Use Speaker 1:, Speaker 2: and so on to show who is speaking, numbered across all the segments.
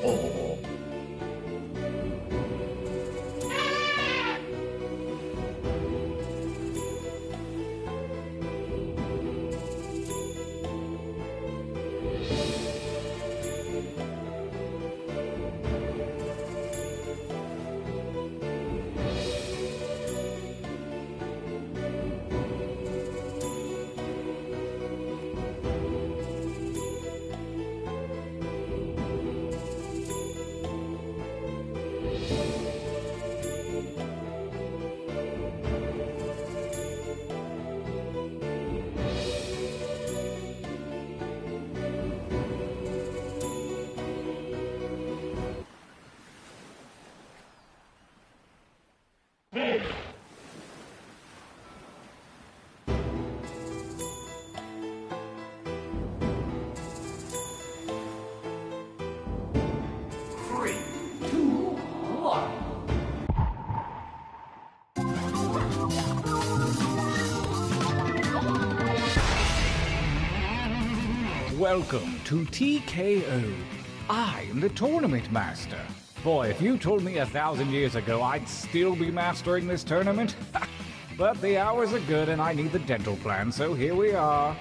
Speaker 1: Oh. Welcome to TKO. I am the Tournament Master. Boy, if you told me 1,000 years ago I'd still be mastering this tournament. But the hours are good and I need the dental plan, so here we are.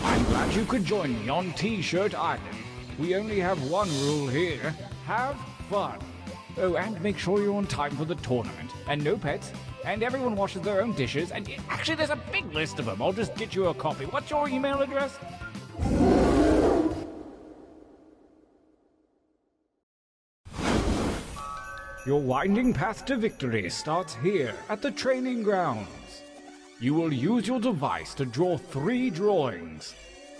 Speaker 1: I'm glad you could join me on T-Shirt Island. We only have one rule here. Have fun. Oh, and make sure you're on time for the tournament. And no pets. And everyone washes their own dishes. And actually, there's a big list of them. I'll just get you a copy. What's your email address? Your winding path to victory starts here at the training grounds. You will use your device to draw 3 drawings.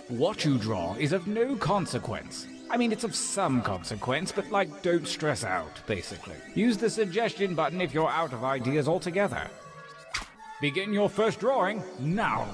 Speaker 1: What you draw is of no consequence. I mean, it's of some consequence, but like, don't stress out, basically. Use the suggestion button if you're out of ideas altogether. Begin your first drawing now.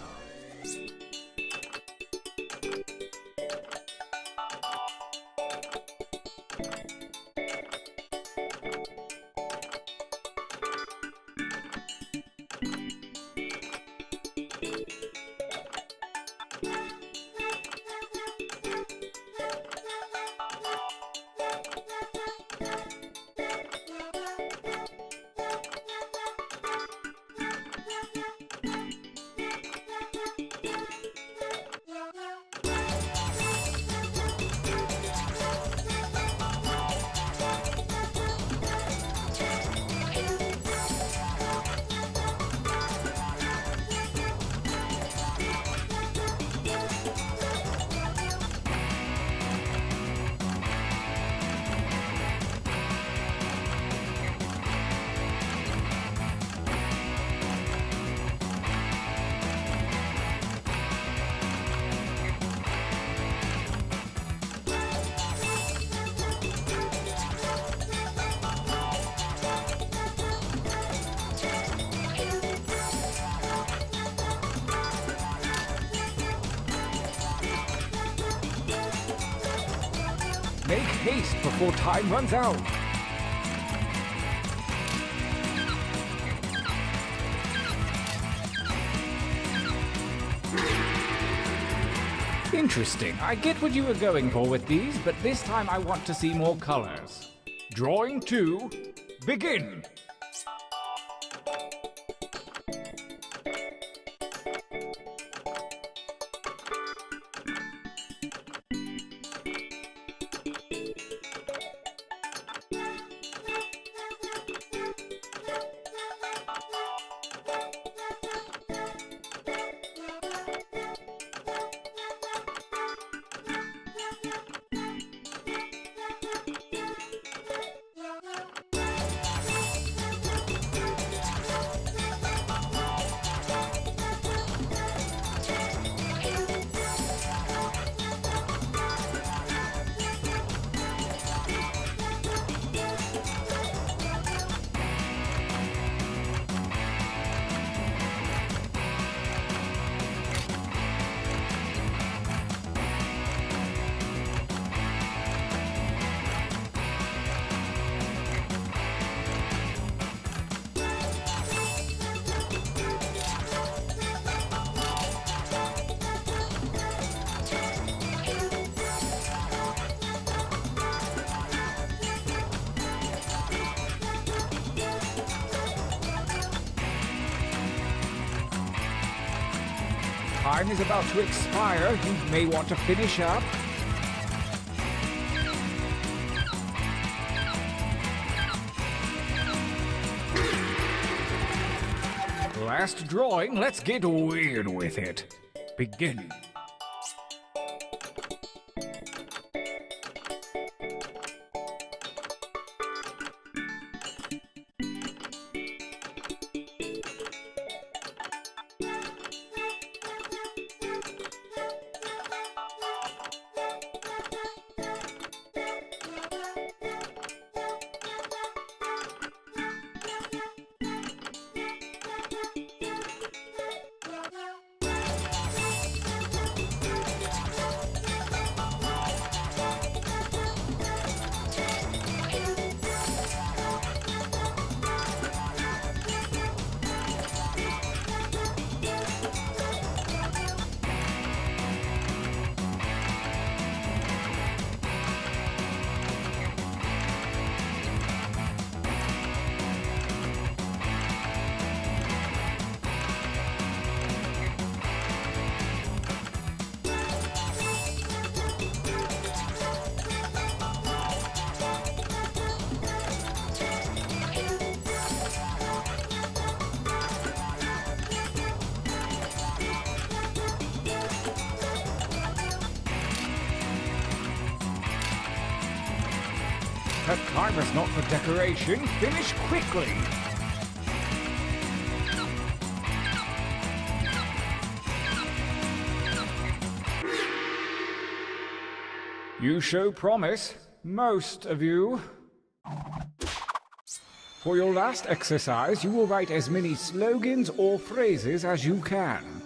Speaker 1: Make haste before time runs out. Interesting. I get what you were going for with these, but this time I want to see more colors. Drawing 2, begin! time is about to expire. You may want to finish up. Last drawing, let's get weird with it. Begin. That timer's not for decoration. Finish quickly. You show promise, most of you. For your last exercise, you will write as many slogans or phrases as you can.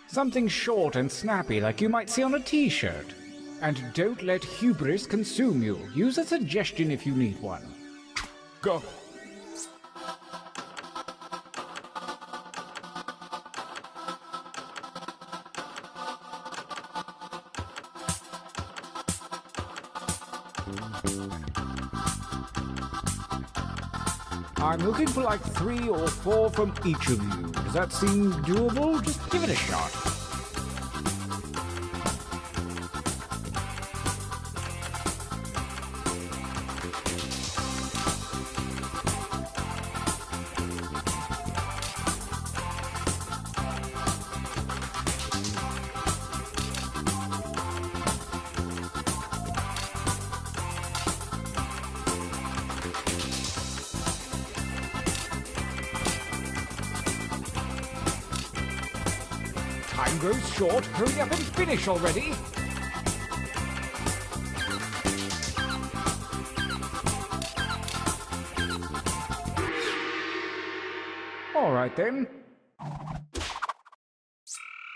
Speaker 1: Something short and snappy like you might see on a t-shirt. And don't let hubris consume you. Use a suggestion if you need one. Go. I'm looking for like 3 or 4 from each of you. Does that seem doable? Just give it a shot. Time grows short. Hurry up and finish already. All right then.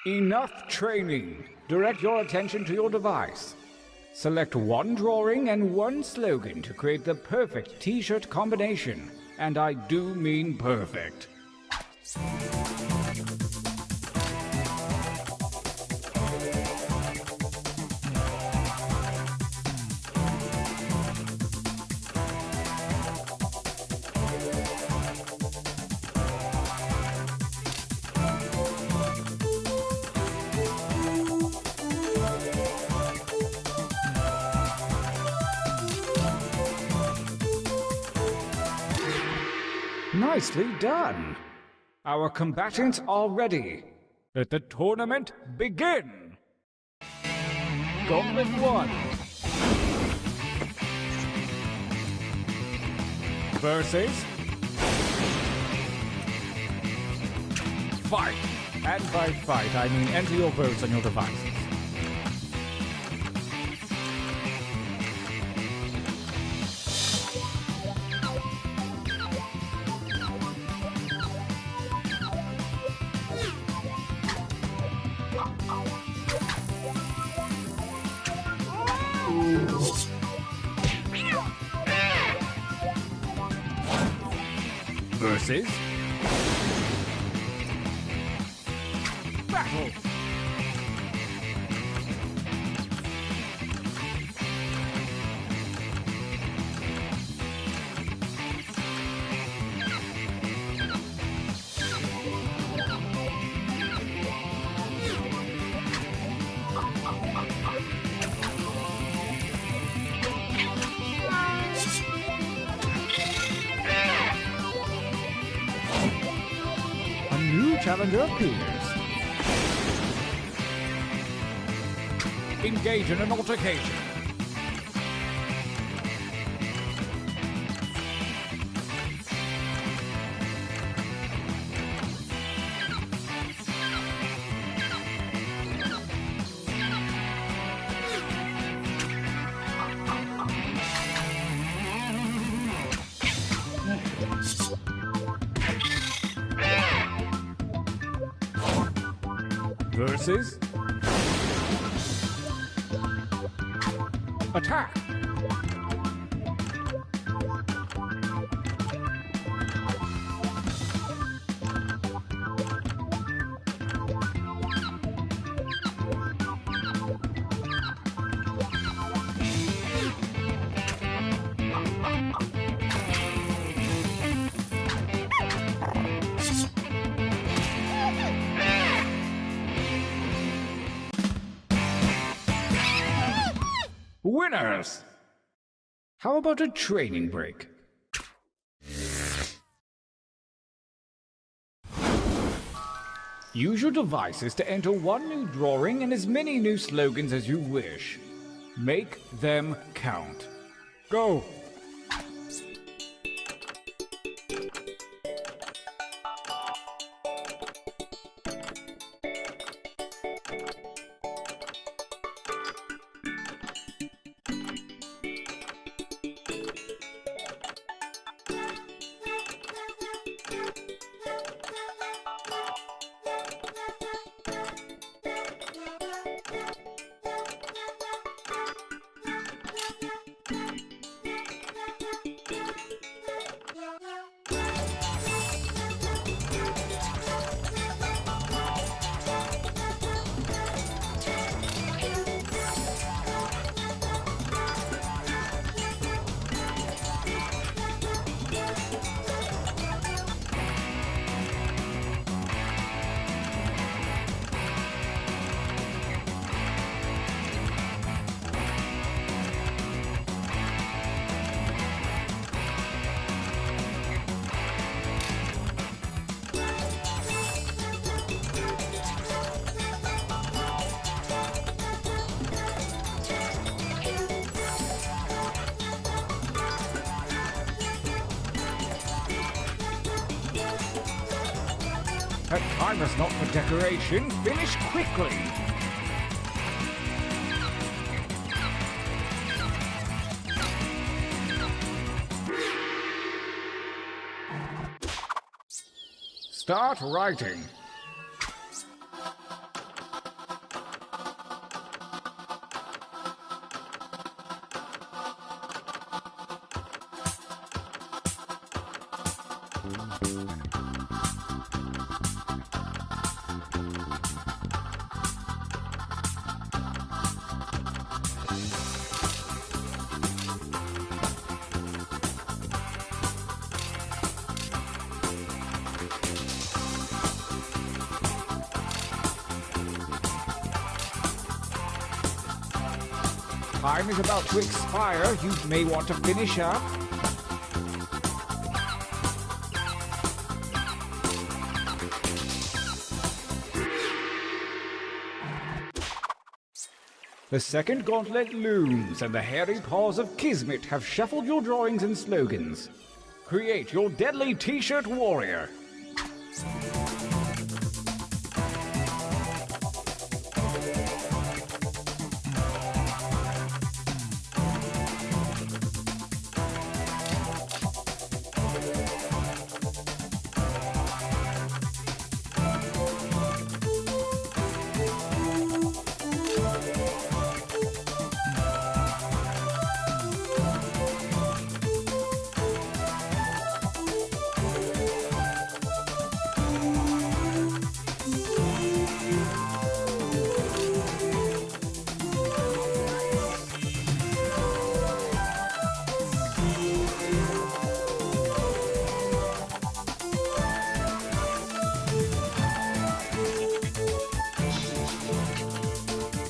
Speaker 1: Enough training. Direct your attention to your device. Select one drawing and one slogan to create the perfect t-shirt combination. And I do mean perfect. Nicely done. Our combatants are ready. Let the tournament begin. Gauntlet 1. Versus fight. And by fight, I mean enter your votes on your devices. Versus battle. challenger appears. Engage in an altercation. Versus attack. Winners! How about a training break? Use your devices to enter one new drawing and as many new slogans as you wish. Make them count. Go! That time is not for decoration. Finish quickly. Start writing. Time is about to expire. You may want to finish up. The second gauntlet looms, and the hairy paws of Kismet have shuffled your drawings and slogans. Create your deadly T-shirt warrior.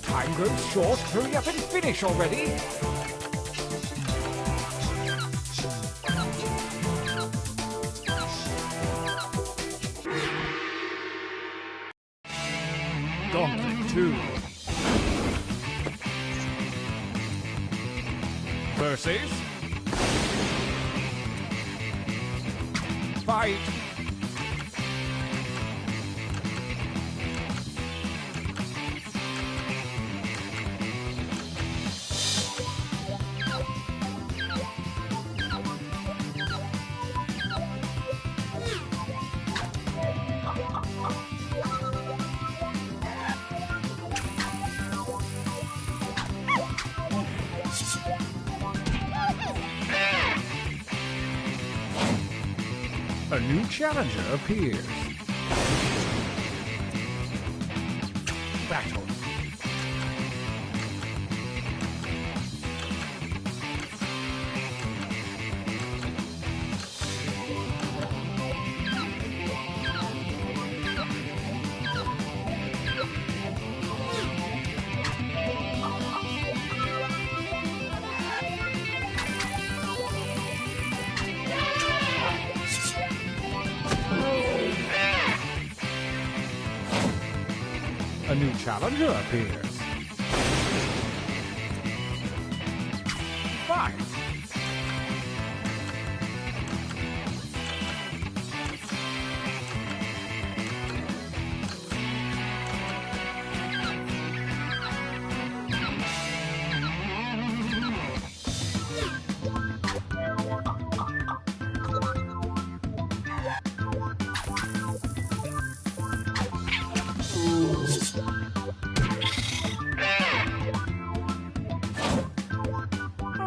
Speaker 1: Time grows short. Hurry up and finish already. Gauntlet 2. Versus... Fight! A new challenger appears. Battle. A new challenger appears. Fight!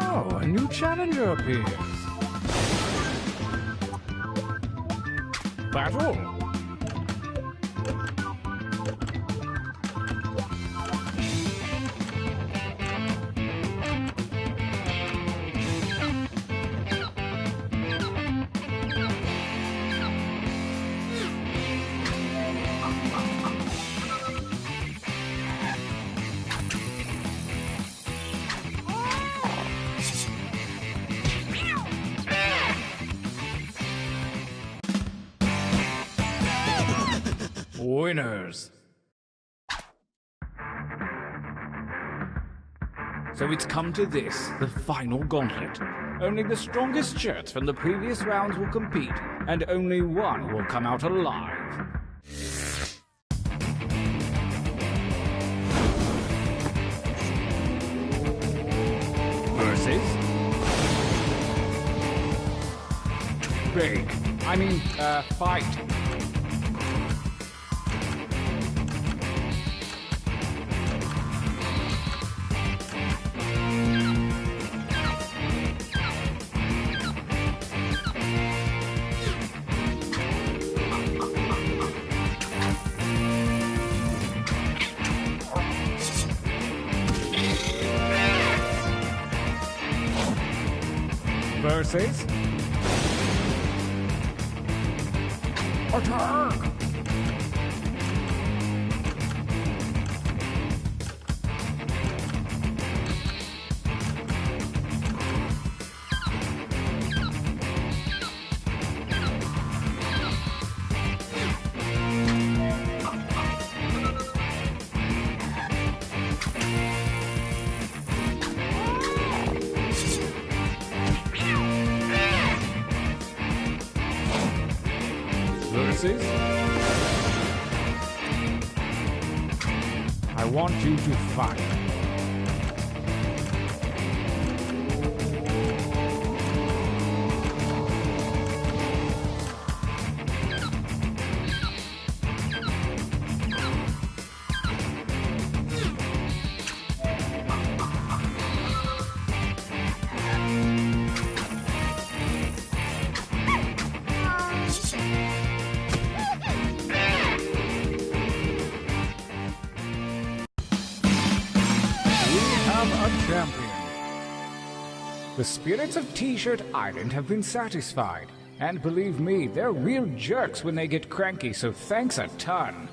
Speaker 1: Oh, a new challenger appears. Battle. Winners. So it's come to this, the final gauntlet. Only the strongest shirts from the previous rounds will compete, and only one will come out alive. Versus... Fight. Versus... Attack! Versus... I want you to fight. A champion. The spirits of T-Shirt Island have been satisfied, and believe me, they're real jerks when they get cranky, so thanks a ton.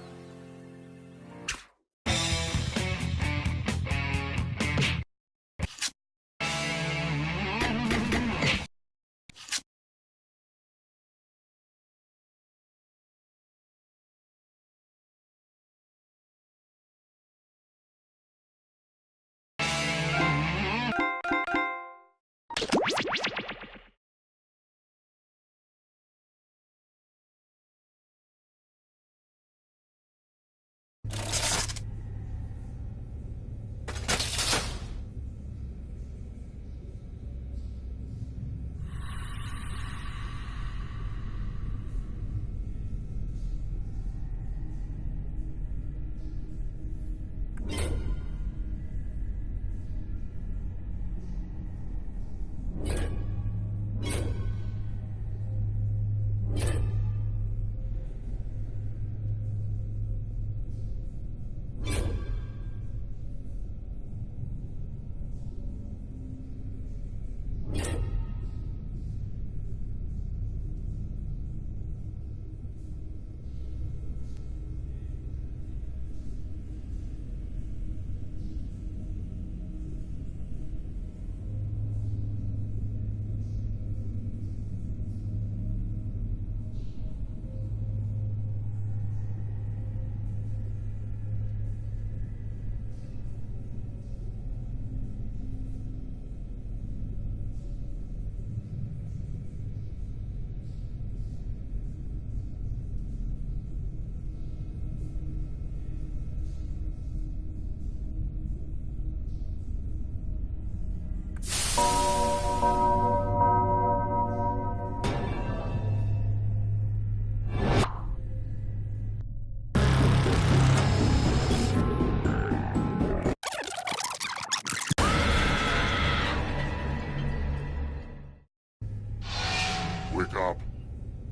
Speaker 2: Wake up.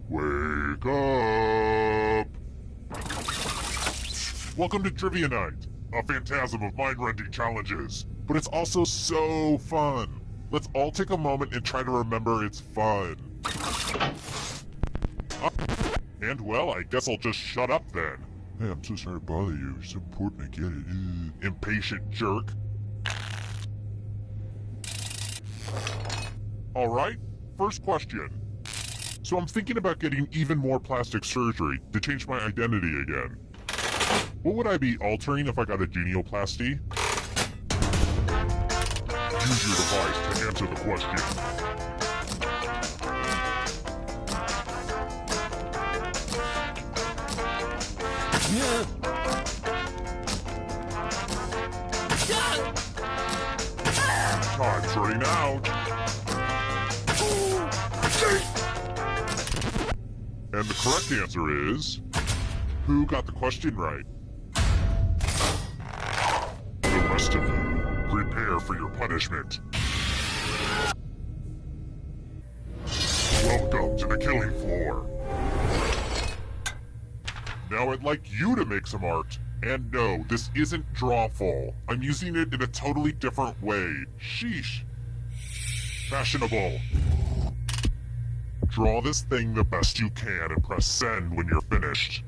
Speaker 2: Wake up. Welcome to Trivia Night, a phantasm of mind-rending challenges. But it's also so fun. Let's all take a moment and try to remember it's fun. And well, I guess I'll just shut up then. Hey, I'm so sorry to bother you. It's important, I get it. Impatient jerk. Alright, first question. So I'm thinking about getting even more plastic surgery to change my identity again. What would I be altering if I got a genioplasty? Use your device to answer the question. Time's running out. And the correct answer is... who got the question right? The rest of you, prepare for your punishment. Welcome to the killing floor. Now I'd like you to make some art. And no, this isn't drawful. I'm using it in a totally different way. Sheesh. Fashionable. Draw this thing the best you can and press send when you're finished.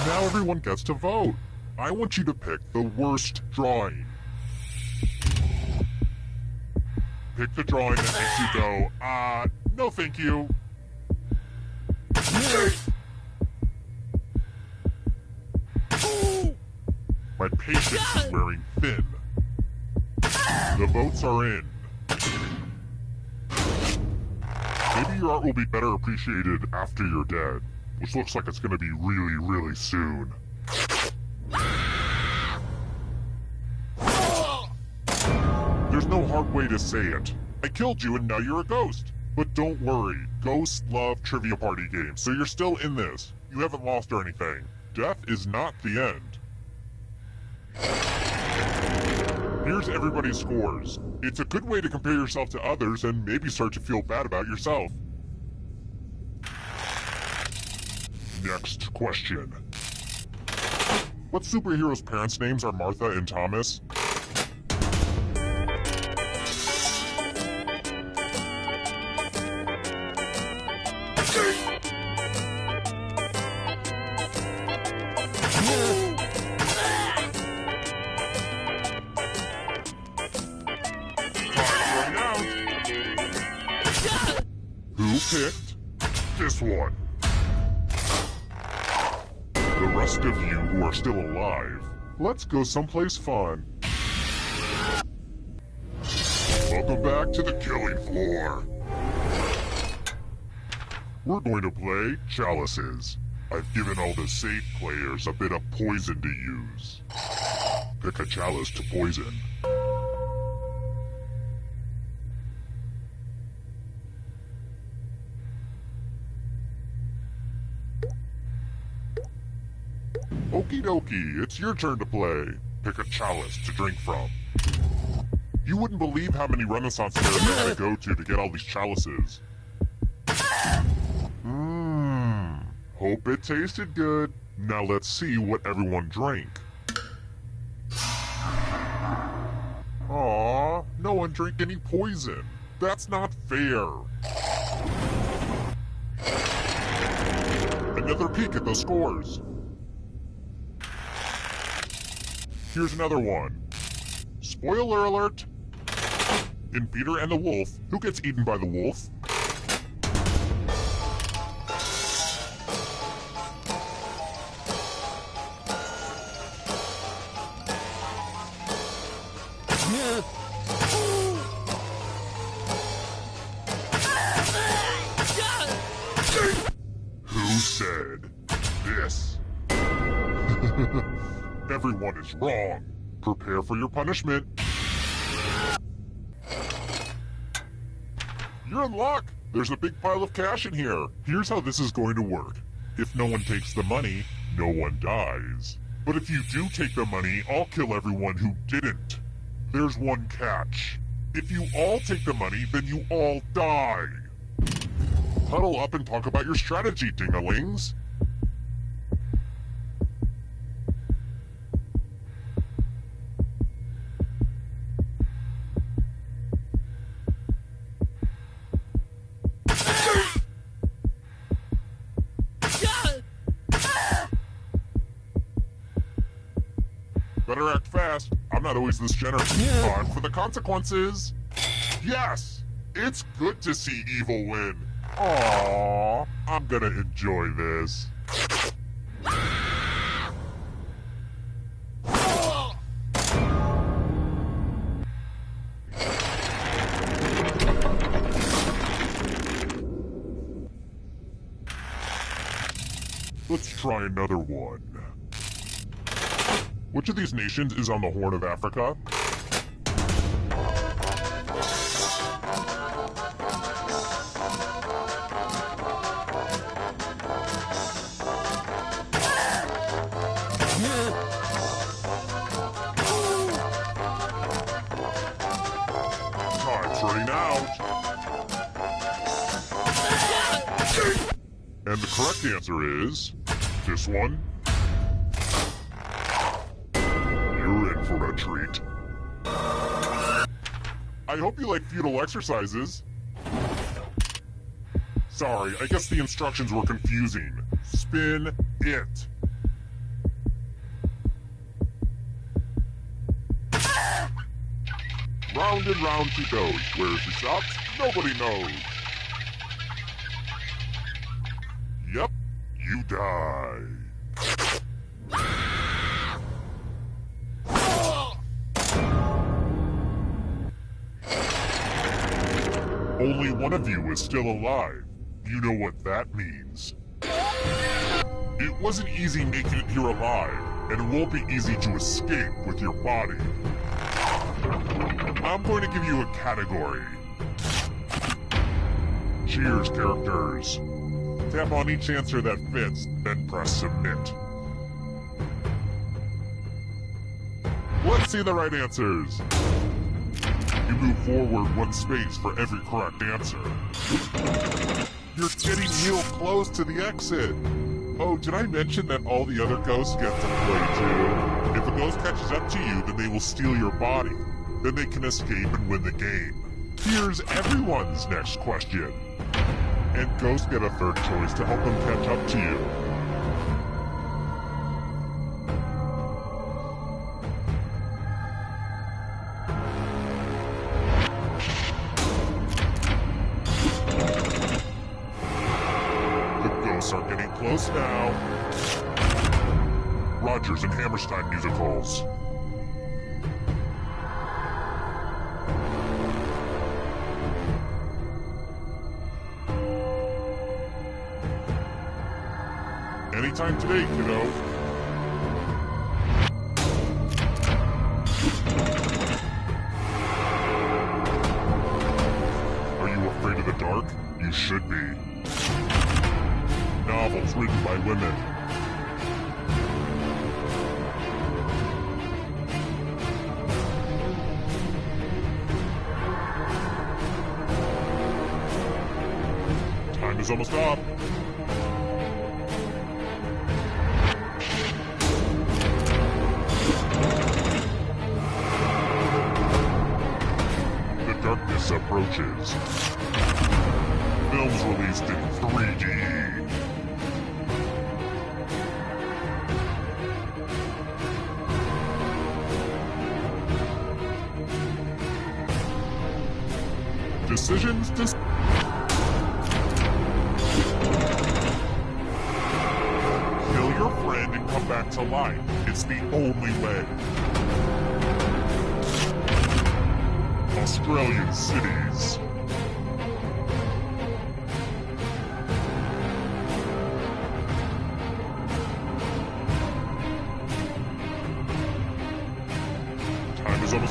Speaker 2: Now everyone gets to vote. I want you to pick the worst drawing. Pick the drawing that makes you go, no thank you. My patience is wearing thin. The votes are in. Maybe your art will be better appreciated after you're dead. Which looks like it's gonna be really, really soon. There's no hard way to say it. I killed you and now you're a ghost. But don't worry, ghosts love trivia party games, so you're still in this. You haven't lost or anything. Death is not the end. Here's everybody's scores. It's a good way to compare yourself to others and maybe start to feel bad about yourself. Next question. What superheroes' parents' names are Martha and Thomas? Time's running out. Who picked this one? The rest of you who are still alive, let's go someplace fun. Welcome back to the killing floor. We're going to play Chalices. I've given all the safe players a bit of poison to use. Pick a chalice to poison. Okie dokie, it's your turn to play. Pick a chalice to drink from. You wouldn't believe how many Renaissance fairs I had to go to get all these chalices. Hope it tasted good. Now let's see what everyone drank. Aww, no one drank any poison. That's not fair. Another peek at the scores. Here's another one. Spoiler alert! In Peter and the Wolf, who gets eaten by the wolf? Everyone is wrong. Prepare for your punishment. You're in luck. There's a big pile of cash in here. Here's how this is going to work. If no one takes the money, no one dies. But if you do take the money, I'll kill everyone who didn't. There's one catch. If you all take the money, then you all die. Huddle up and talk about your strategy, ding-a-lings. Better act fast. I'm not always this generous. Time for the consequences. Yes! It's good to see evil win. Aww, I'm gonna enjoy this. Let's try another one. Which of these nations is on the Horn of Africa? Time's running out. And the correct answer is this one. You're in for a treat. I hope you like feudal exercises. Sorry, I guess the instructions were confusing. Spin it. Round and round she goes. Where she stops, nobody knows. Yep, you die. Only one of you is still alive. You know what that means. It wasn't easy making it here alive, and it won't be easy to escape with your body. I'm going to give you a category. Cheers, characters. Tap on each answer that fits, then press submit. Let's see the right answers. You move forward one space for every correct answer. You're getting real close to the exit. Oh, did I mention that all the other ghosts get to play too? If a ghost catches up to you, then they will steal your body. Then they can escape and win the game. Here's everyone's next question. And ghosts get a third choice to help them catch up to you. The ghosts are getting close now. Rodgers and Hammerstein musicals. Anytime today, kiddo. Are you afraid of the dark? You should be. Novels written by women. Time is almost up. Darkness approaches. Films released in 3D. Decisions to... Kill your friend and come back to life. It's the only way. Australian cities.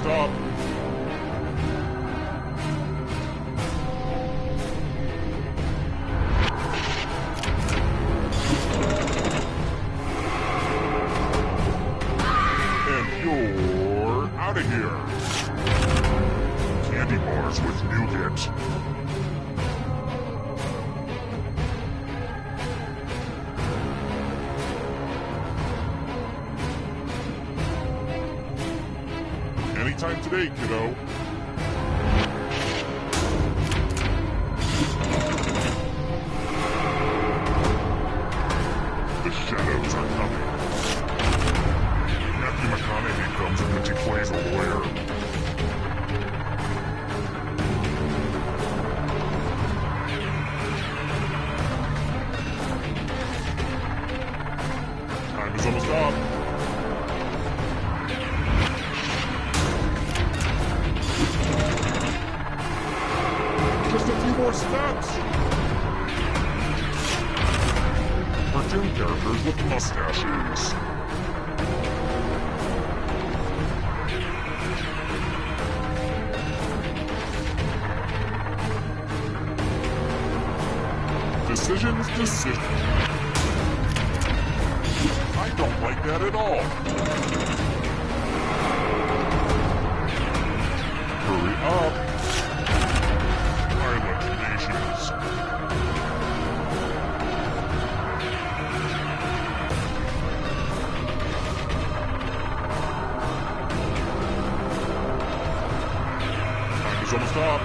Speaker 2: up. And you're out of here. Candy bars with nougat. Anytime today, kiddo. The shadows are coming. Matthew McConaughey comes in which he plays a lawyer. Time is almost up. Just a few more steps. Cartoon characters with mustaches. Decisions. I don't like that at all. Hurry up. Island nations. Time is almost up.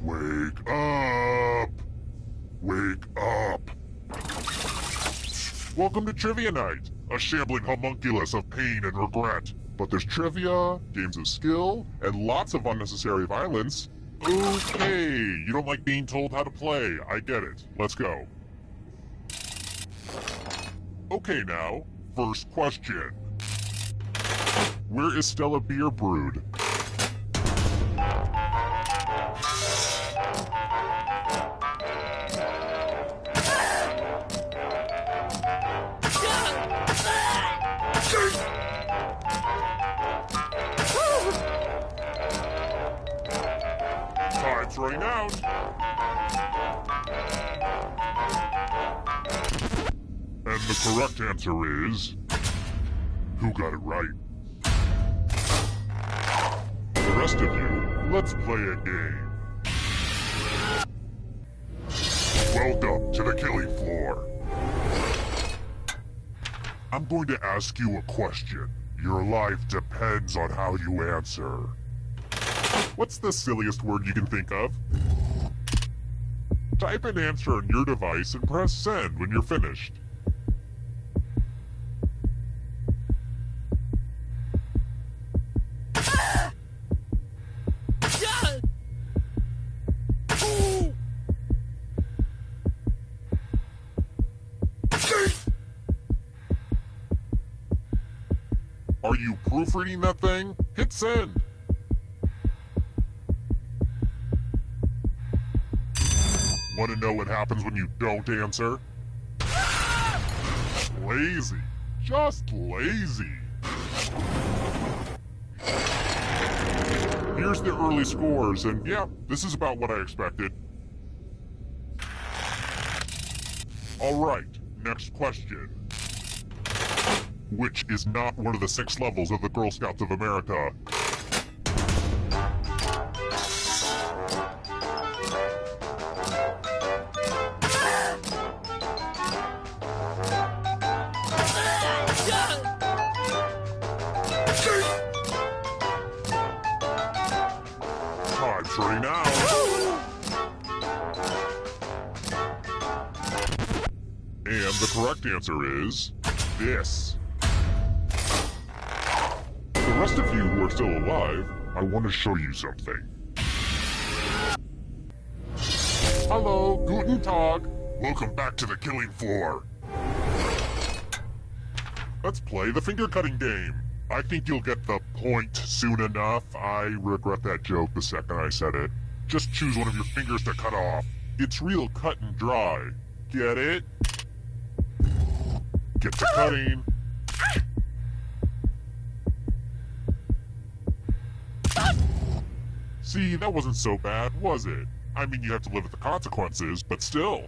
Speaker 2: Wake up! Wake up! Welcome to Trivia Night, a shambling homunculus of pain and regret. But there's trivia, games of skill, and lots of unnecessary violence. Okay, you don't like being told how to play. I get it. Let's go. Okay now, first question. Where is Stella beer brewed? Time's running out. And the correct answer is... who got it right? The rest of you, let's play a game. Welcome to the killing floor. I'm going to ask you a question. Your life depends on how you answer. What's the silliest word you can think of? Type an answer on your device and press send when you're finished. Are you proofreading that thing? Hit send! Want to know what happens when you don't answer? Lazy. Just lazy. Here's the early scores, and yeah, this is about what I expected. Alright, next question. Which is not one of the 6 levels of the Girl Scouts of America? Time's running out. And the correct answer is this. The rest of you who are still alive, I want to show you something. Hello, guten Tag. Welcome back to the killing floor. Let's play the finger cutting game. I think you'll get the point soon enough. I regret that joke the second I said it. Just choose one of your fingers to cut off. It's real cut and dry. Get it? Get to cutting. See, that wasn't so bad, was it? I mean, you have to live with the consequences, but still.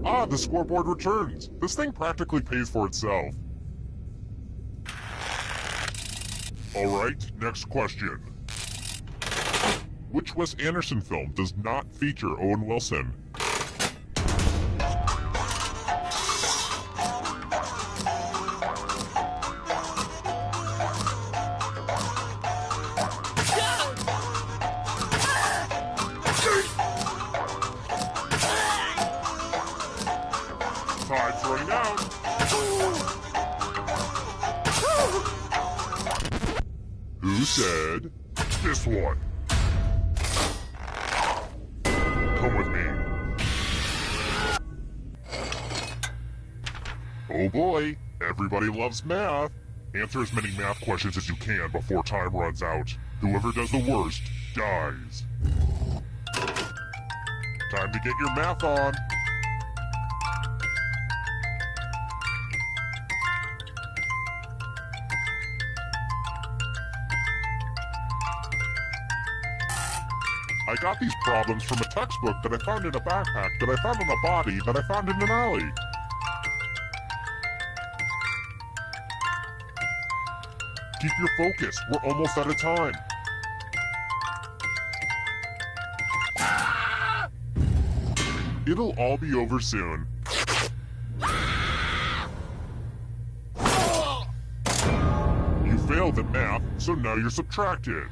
Speaker 2: Ah, the scoreboard returns. This thing practically pays for itself. Alright, next question. Which Wes Anderson film does not feature Owen Wilson? Time's running out. Who said this one? Come with me. Oh boy, everybody loves math. Answer as many math questions as you can before time runs out. Whoever does the worst dies. Time to get your math on. I got these problems from a textbook that I found in a backpack that I found on a body that I found in an alley. Keep your focus. We're almost out of time. It'll all be over soon. You failed failed at math, so now you're subtracted.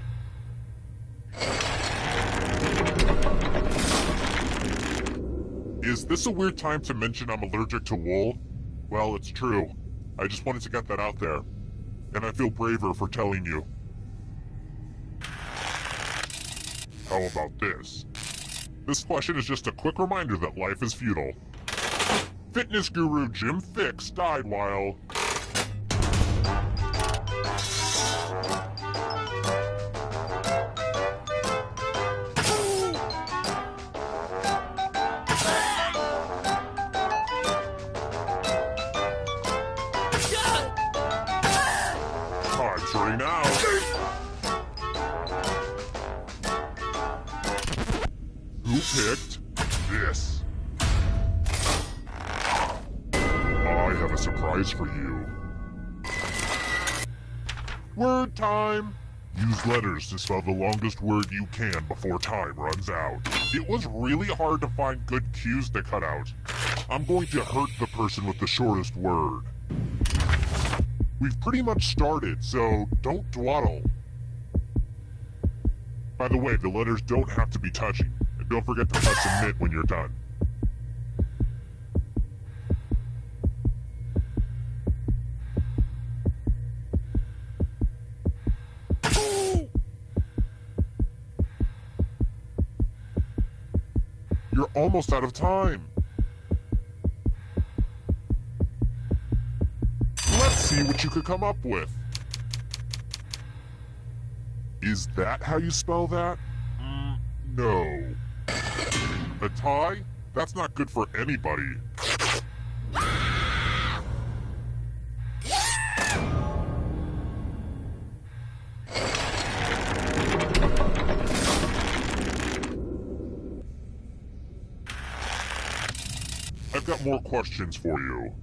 Speaker 2: Is this a weird time to mention I'm allergic to wool? Well, it's true. I just wanted to get that out there. And I feel braver for telling you. How about this? This question is just a quick reminder that life is futile. Fitness guru Jim Fix died while... Time's running out. Who picked this? I have a surprise for you. Word time! Use letters to spell the longest word you can before time runs out. It was really hard to find good cues to cut out. I'm going to hurt the person with the shortest word. We've pretty much started, so don't dawdle. By the way, the letters don't have to be touching. And don't forget to press submit when you're done. You're almost out of time. Let's see what you could come up with. Is that how you spell that? No. A tie? That's not good for anybody. I've got more questions for you.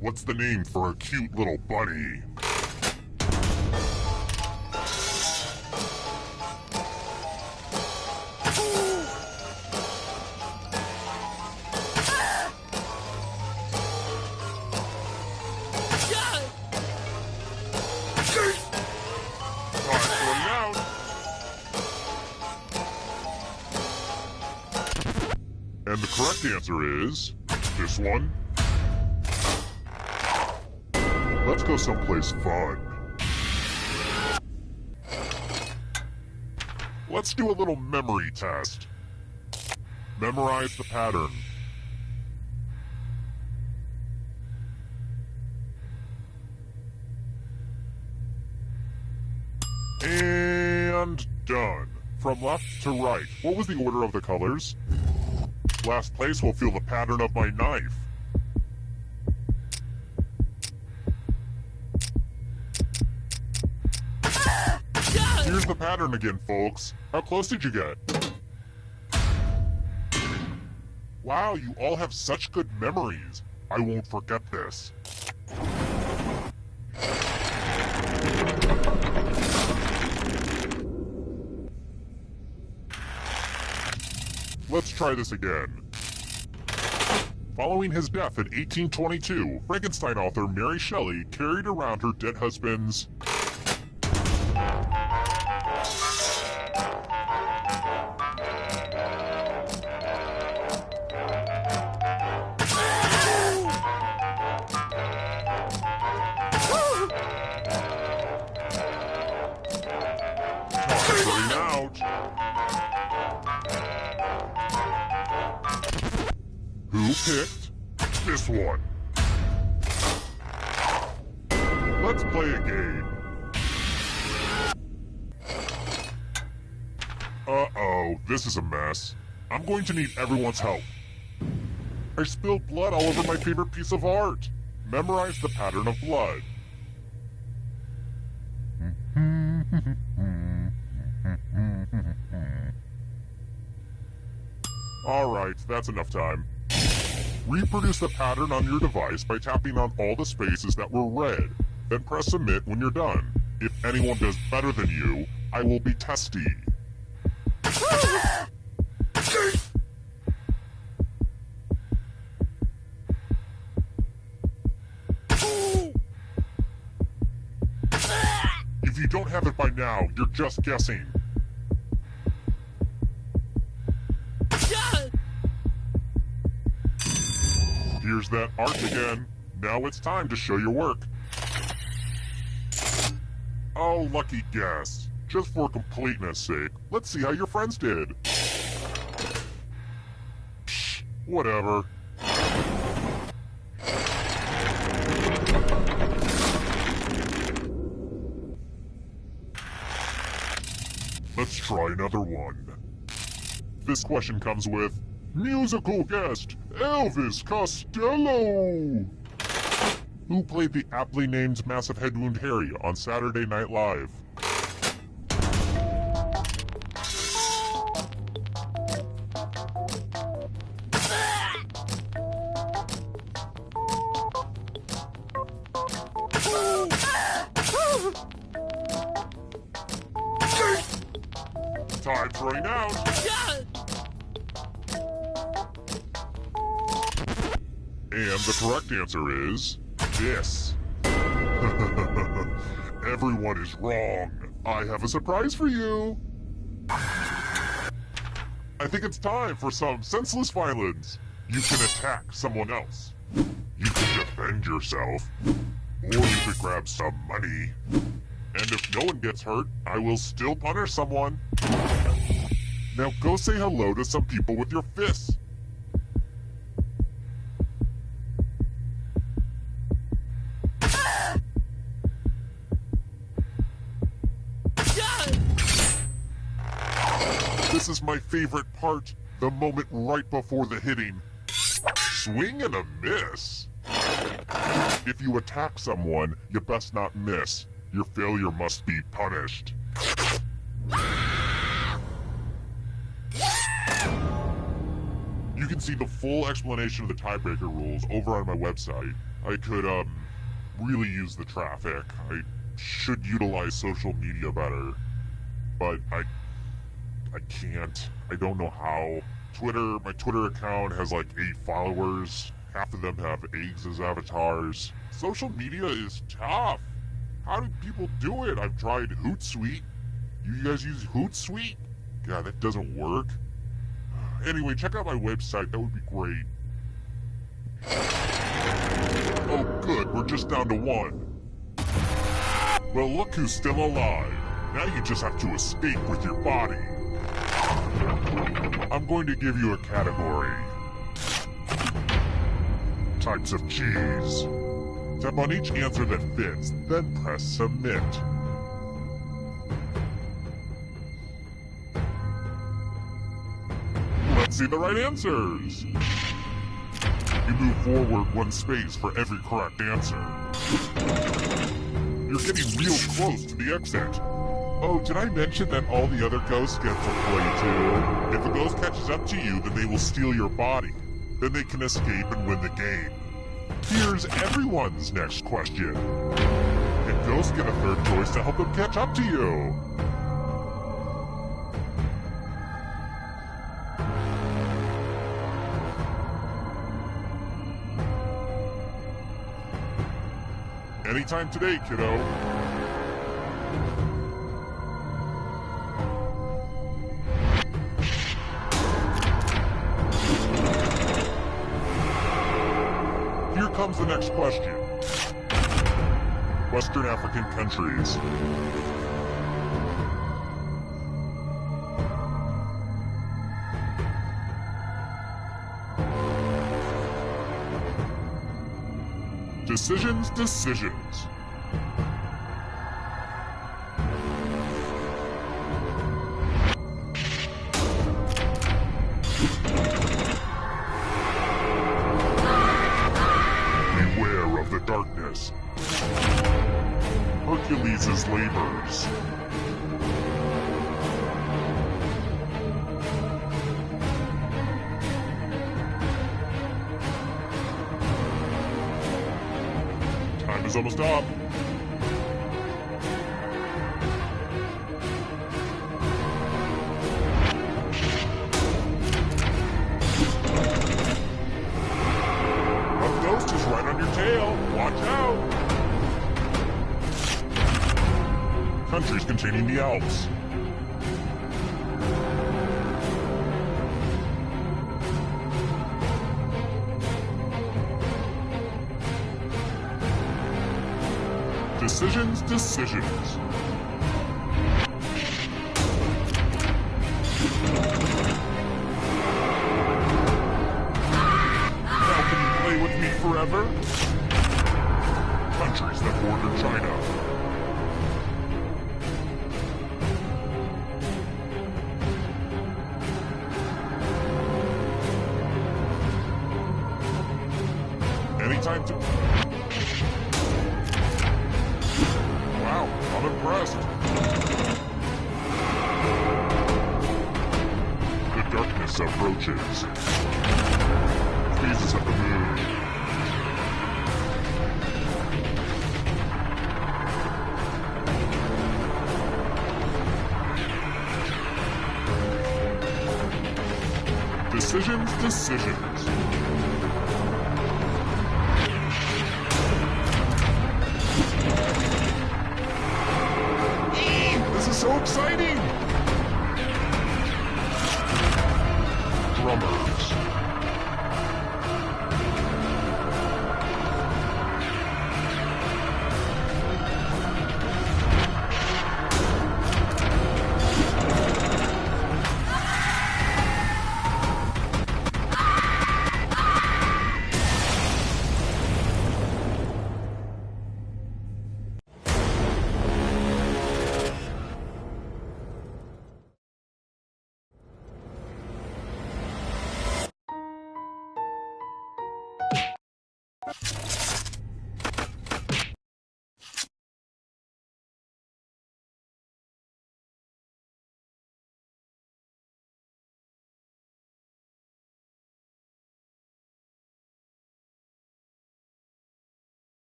Speaker 2: What's the name for a cute little bunny? And the correct answer is this one. Let's go someplace fun. Let's do a little memory test. Memorize the pattern. And done. From left to right. What was the order of the colors? Last place will feel the pattern of my knife. Here's the pattern again, folks. How close did you get? Wow, you all have such good memories. I won't forget this. Let's try this again. Following his death in 1822, Frankenstein author Mary Shelley carried around her dead husband's... Time's running out. Who picked this one? Let's play a game. Uh-oh, this is a mess. I'm going to need everyone's help. I spilled blood all over my favorite piece of art. Memorize the pattern of blood. Alright, that's enough time. Reproduce the pattern on your device by tapping on all the spaces that were red. Then press submit when you're done. If anyone does better than you, I will be testy. If you don't have it by now, you're just guessing. Here's that art again. Now it's time to show your work. Oh, lucky guess. Just for completeness sake, let's see how your friends did. Psh, whatever. Let's try another one. This question comes with musical guest Elvis Costello, who played the aptly named Massive Head Wound Harry on Saturday Night Live. Time's running out. And the correct answer is this. Everyone is wrong. I have a surprise for you. I think it's time for some senseless violence. You can attack someone else. You can defend yourself. Or you could grab some money. And if no one gets hurt, I will still punish someone. Now go say hello to some people with your fists. This is my favorite part, the moment right before the hitting. Swing and a miss. If you attack someone, you best not miss. Your failure must be punished. You can see the full explanation of the tiebreaker rules over on my website. I could, really use the traffic. I should utilize social media better. But I can't. I don't know how. My Twitter account has like 8 followers. Half of them have eggs as avatars. Social media is tough. How do people do it? I've tried Hootsuite. You guys use Hootsuite? God, that doesn't work. Anyway, check out my website. That would be great. Oh, good. We're just down to 1. Well, look who's still alive. Now you just have to escape with your body. I'm going to give you a category. Types of cheese. Tap on each answer that fits, then press submit. Let's see the right answers. You move forward 1 space for every correct answer. You're getting real close to the exit. Oh, did I mention that all the other ghosts get to play too? If a ghost catches up to you, then they will steal your body. Then they can escape and win the game. Here's everyone's next question. And ghosts get a third choice to help them catch up to you. Anytime today, kiddo. Here comes the next question. Western African countries. Decisions, decisions. Beware of the darkness. Hercules' labors. Time is almost up. A ghost is right on your tail. Watch out. countries containing the Alps. Decisions, decisions. Now can you play with me forever? Countries that border China. Anytime to... Wow, I'm impressed. The darkness approaches. Phases of the moon. Decisions, decisions. This is so exciting! Drummers.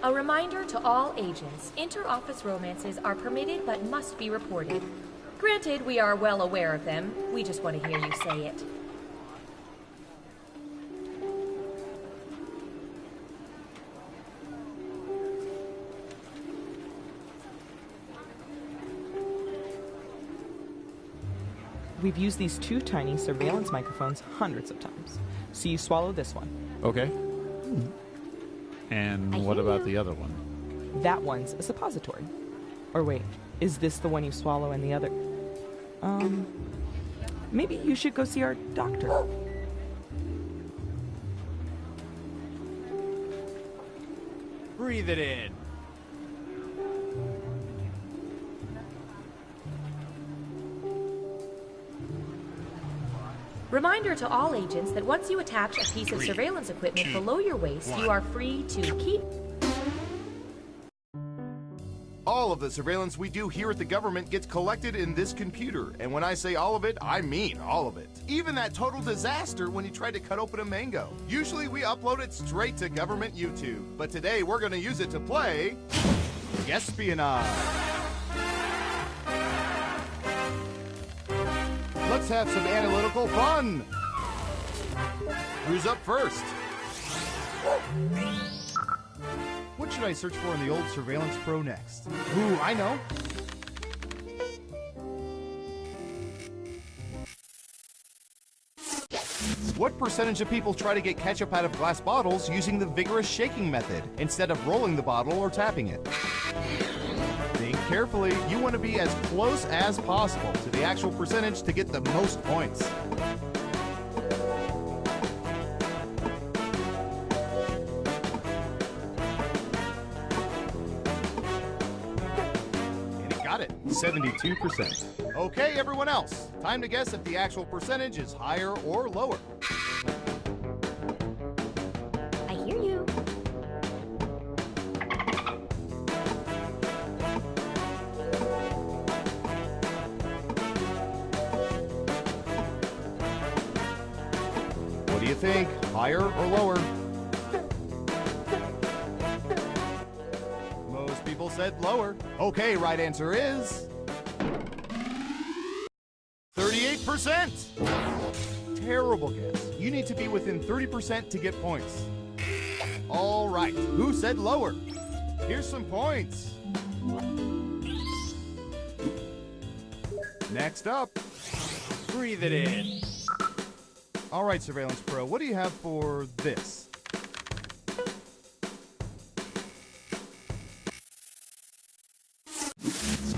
Speaker 3: A reminder to all agents, inter-office romances are permitted but must be reported. Granted, we are well aware of them. We just want to hear you say it.
Speaker 4: We've used these two tiny surveillance microphones hundreds of times. So you swallow this one.
Speaker 5: Okay. And what about the other one?
Speaker 4: That one's a suppository. Or wait, is this the one you swallow and the other? Maybe you should go see our doctor.
Speaker 6: Breathe it in.
Speaker 3: Reminder to all agents that once you attach a piece of surveillance equipment below your waist, you are free to keep...
Speaker 5: All of the surveillance we do here at the government gets collected in this computer. And when I say all of it, I mean all of it. Even that total disaster when you tried to cut open a mango. Usually we upload it straight to government YouTube. But today we're going to use it to play... Espionage. Let's have some analytical fun. Who's up first? What should I search for in the old Surveillance Pro next? Ooh, I know. What percentage of people try to get ketchup out of glass bottles using the vigorous shaking method instead of rolling the bottle or tapping it? Think carefully. You want to be as close as possible to the actual percentage to get the most points. And it got it, 72%. Okay, everyone else, time to guess if the actual percentage is higher or lower.
Speaker 3: I hear you.
Speaker 5: What do you think? Higher or lower? Most people said lower. Okay, right answer is 38%. Terrible guess. You need to be within 30% to get points. All right, who said lower? Here's some points. Next up, breathe it in. All right, Surveillance Pro, what do you have for this?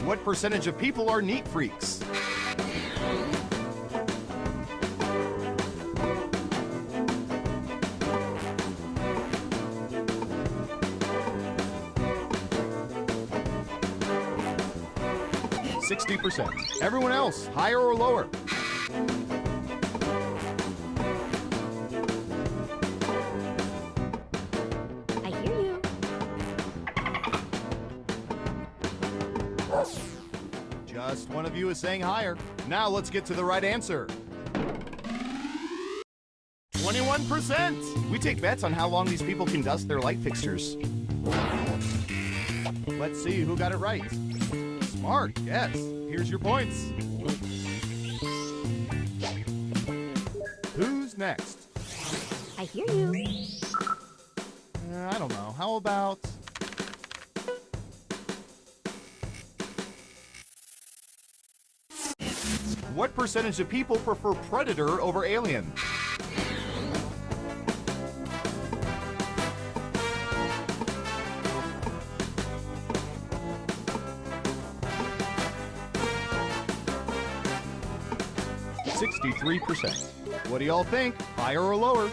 Speaker 5: What percentage of people are neat freaks? %. Everyone else, higher or lower?
Speaker 3: I hear you.
Speaker 5: Just one of you is saying higher. Now let's get to the right answer. 21%. We take bets on how long these people can dust their light fixtures. Let's see who got it right. Smart, yes. Here's your points. Who's next?
Speaker 3: I hear you.
Speaker 5: I don't know. How about... What percentage of people prefer Predator over Alien? %. What do y'all think? Higher or lower?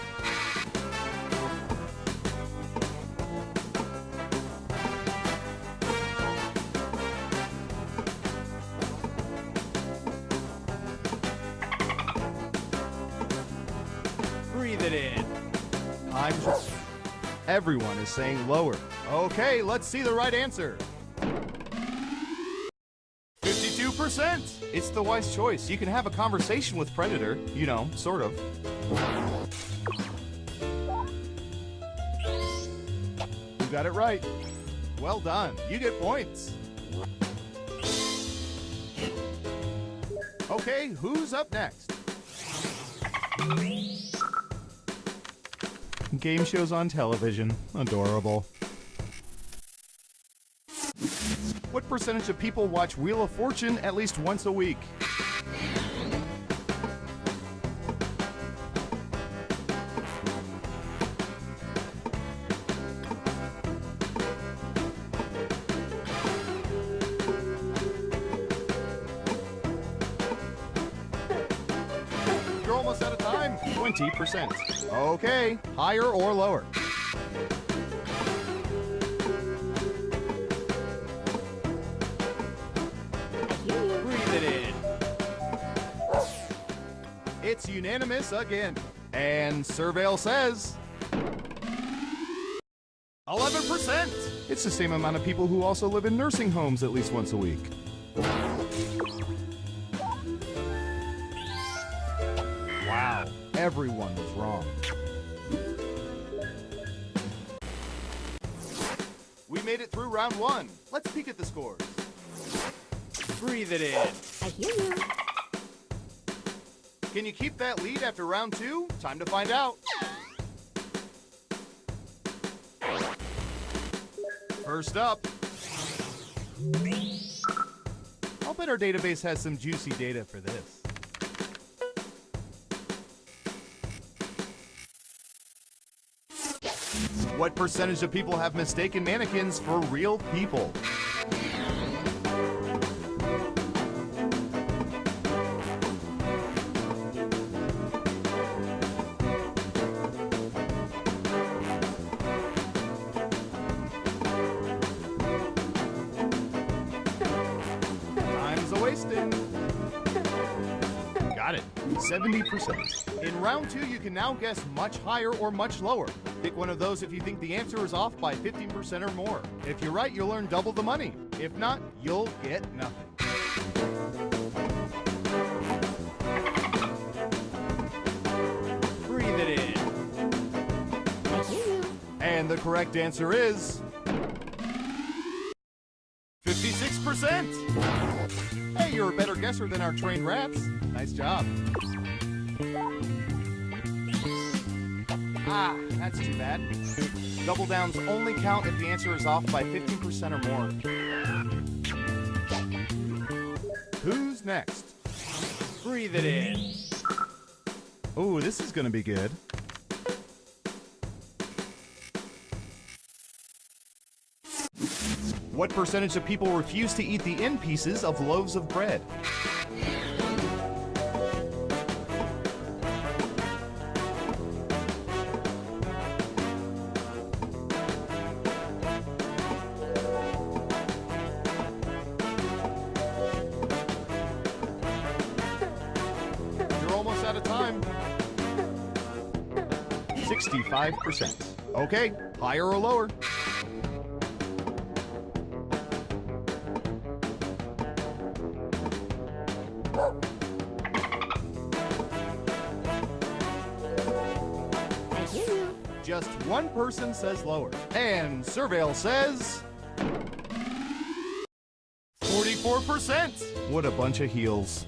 Speaker 5: Breathe it in. Everyone is saying lower. Okay, let's see the right answer. 52%. It's the wise choice. You can have a conversation with Predator. You know, sort of. You got it right. Well done. You get points. Okay, who's up next? Game shows on television. Adorable. What percentage of people watch Wheel of Fortune at least once a week? You're almost out of time. 20%. Okay, higher or lower? It's unanimous again. And Surveil says 11%. It's the same amount of people who also live in nursing homes at least once a week. Wow, everyone was wrong. We made it through round 1. Let's peek at the scores. Breathe it in.
Speaker 3: I hear you.
Speaker 5: Can you keep that lead after round 2? Time to find out. First up. I'll bet our database has some juicy data for this. What percentage of people have mistaken mannequins for real people? Time's a-wasting. Got it. 70%. In round 2, you can now guess much higher or much lower. Pick one of those if you think the answer is off by 15% or more. If you're right, you'll earn double the money. If not, you'll get nothing. Breathe it in. And the correct answer is 56%. Hey, you're a better guesser than our trained rats. Nice job. Ah, that's too bad. Double downs only count if the answer is off by 15% or more. Who's next? Breathe it in. Ooh, this is gonna be good. What percentage of people refuse to eat the end pieces of loaves of bread? You're almost out of time. 65%. Okay, higher or lower? Just one person says lower. And Surveil says 44%. What a bunch of heels.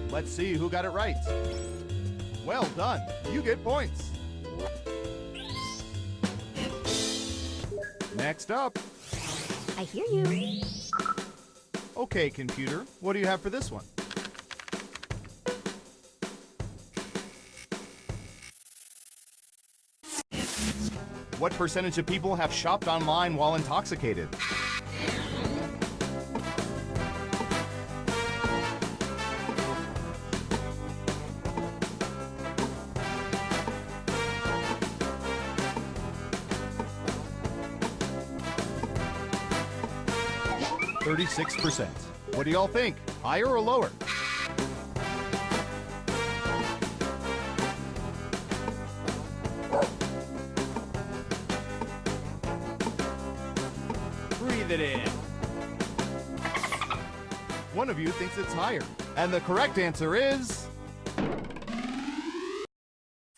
Speaker 5: Let's see who got it right. Well done. You get points. Next up.
Speaker 3: I hear you.
Speaker 5: Okay, computer. What do you have for this one? What percentage of people have shopped online while intoxicated? %. What do y'all think? Higher or lower? Breathe it in. One of you thinks it's higher. And the correct answer is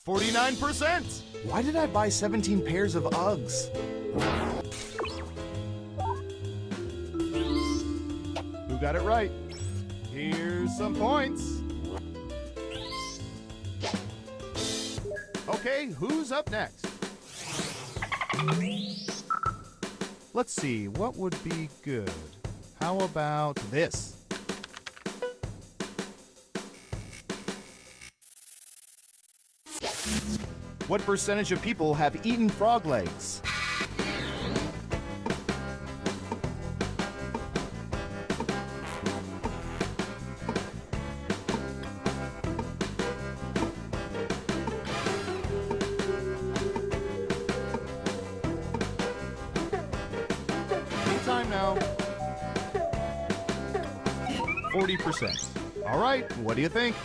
Speaker 5: 49%. Why did I buy 17 pairs of Uggs? Who got it right? Here's some points. Okay, who's up next? Let's see, what would be good? How about this? What percentage of people have eaten frog legs? Time now. 40%. All right, what do you think?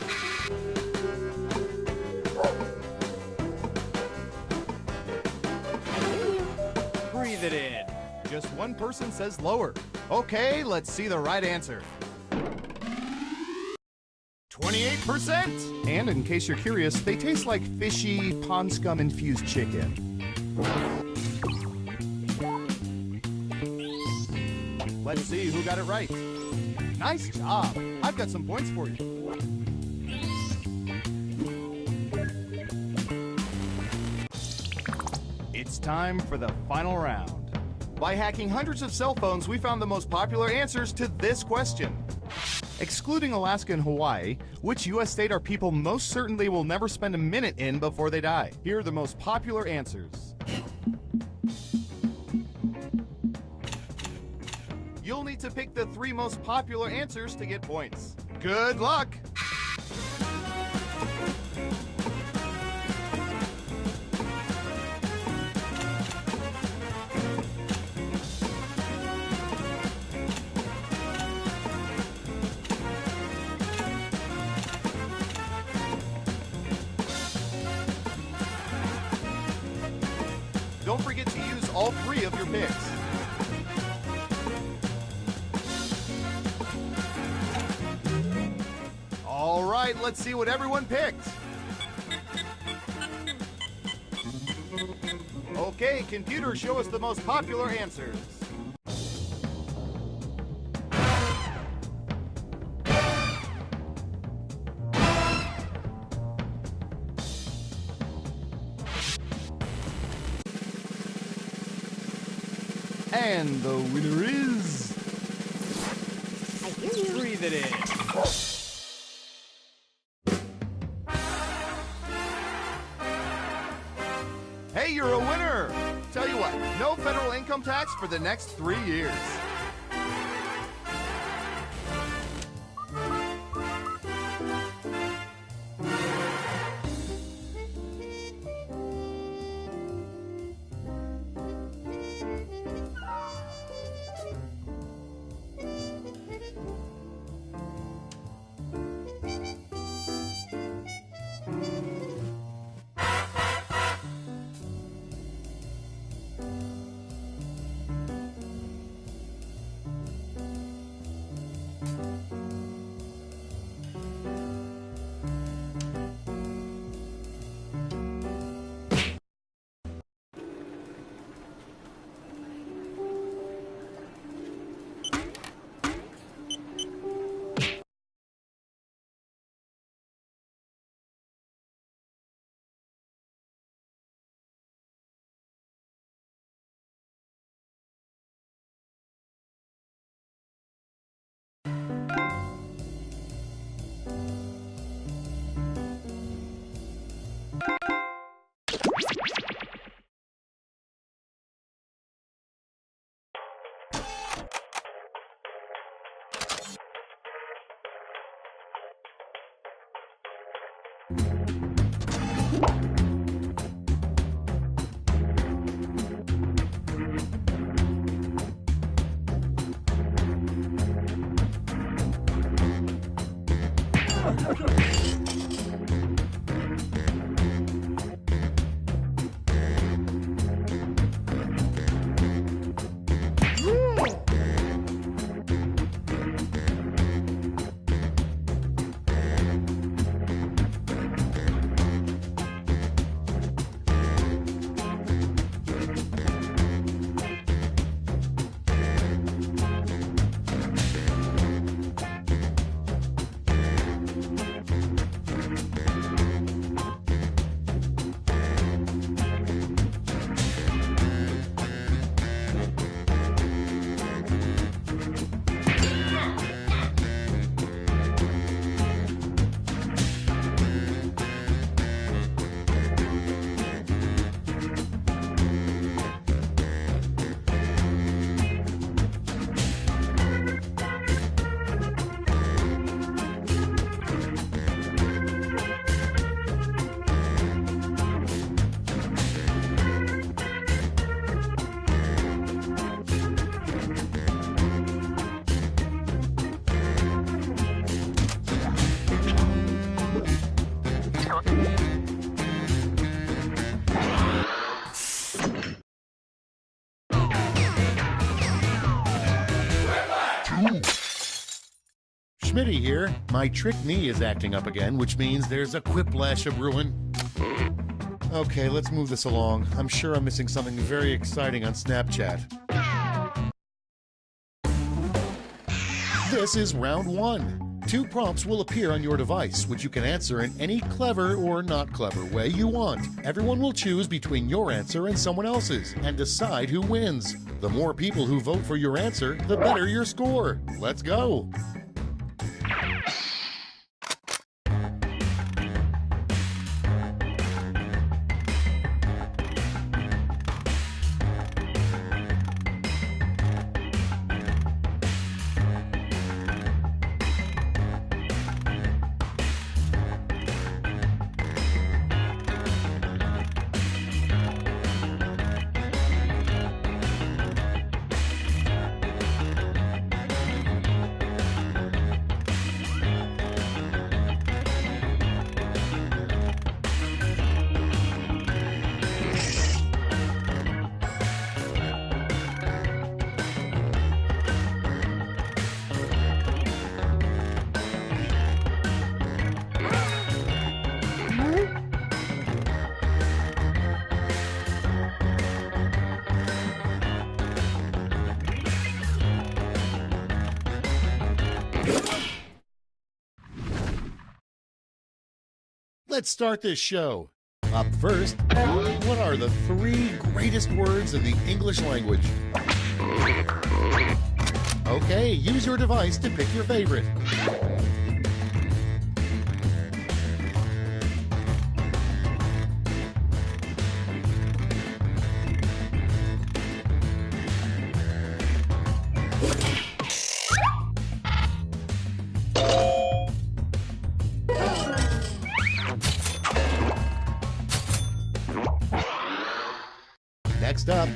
Speaker 5: Breathe it in. Just one person says lower. Okay, let's see the right answer. 28%! And in case you're curious, they taste like fishy, pond scum infused chicken. Let's see who got it right. Nice job. I've got some points for you. It's time for the final round. By hacking hundreds of cell phones, we found the most popular answers to this question. Excluding Alaska and Hawaii, which U.S. state are people most certainly will never spend a minute in before they die? Here are the most popular answers. You'll need to pick the 3 most popular answers to get points. Good luck! Don't forget to use all 3 of your picks. All right, let's see what everyone picked. Okay, computer, show us the most popular answers. And the winner is...
Speaker 6: I hear you.
Speaker 5: Breathe it in. Hey, you're a winner! Tell you what, no federal income tax for the next 3 years.
Speaker 7: Smitty here. My trick knee is acting up again, which means there's a quiplash of ruin. Okay, let's move this along. I'm sure I'm missing something very exciting on Snapchat. This is round 1. 2 prompts will appear on your device, which you can answer in any clever or not clever way you want. Everyone will choose between your answer and someone else's and decide who wins. The more people who vote for your answer, the better your score. Let's go. Let's start this show. Up first, what are the 3 greatest words in the English language? Okay, use your device to pick your favorite. Next up,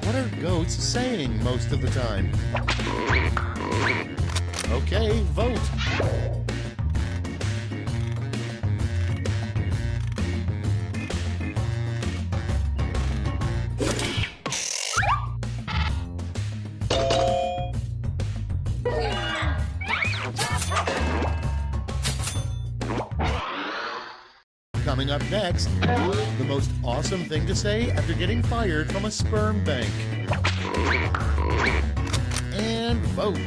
Speaker 7: what are goats saying most of the time? Okay, vote. Coming up next, the most awesome thing to say after getting fired from a sperm bank. And vote.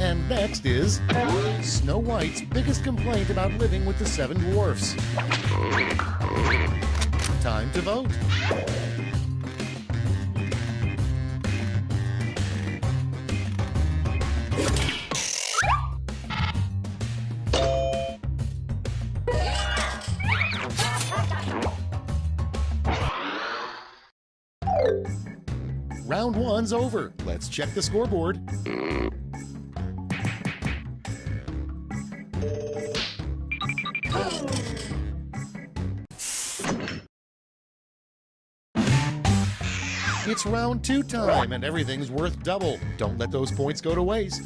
Speaker 7: And next is Snow White's biggest complaint about living with the 7 dwarfs. Time to vote. Round 1's over. Let's check the scoreboard. It's round 2 time, and everything's worth double. Don't let those points go to waste.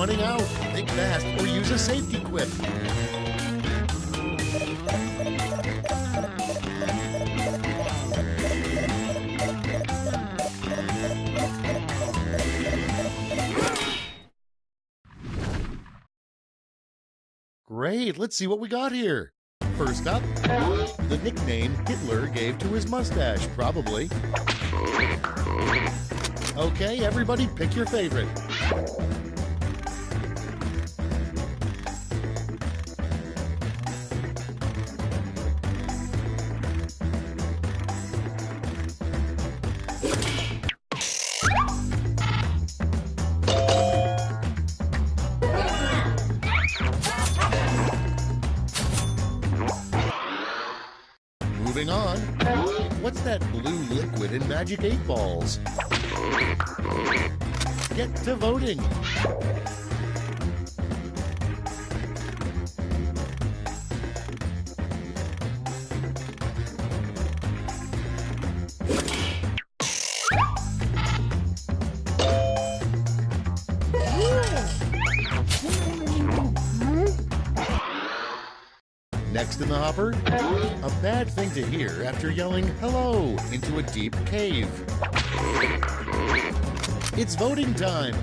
Speaker 7: running out. Think fast or use a safety quip. Great, let's see what we got here. First up, the nickname Hitler gave to his mustache, probably. Okay, everybody pick your favorite. Moving on, what's that blue liquid in Magic 8 Balls? Get to voting. Next in the hopper, a bad thing to hear after yelling hello into a deep cave. It's voting time.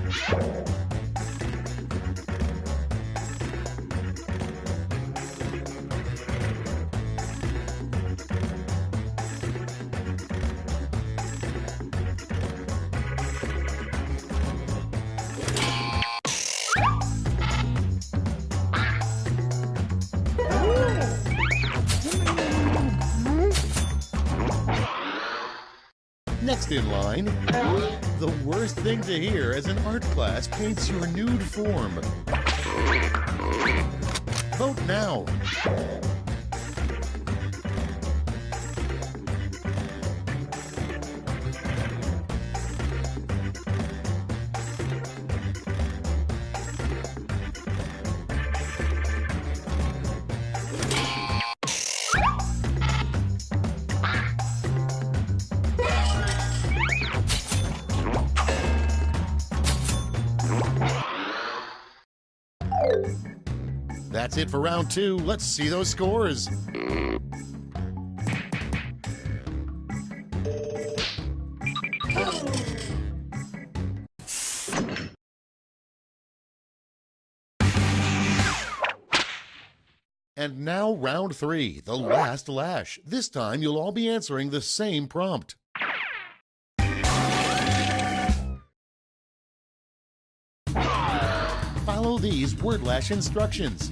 Speaker 7: Next in line, the worst thing to hear as an art class paints your nude form. Vote now. That's it for round 2. Let's see those scores. And now round 3, the last lash. This time you'll all be answering the same prompt. Follow these word lash instructions.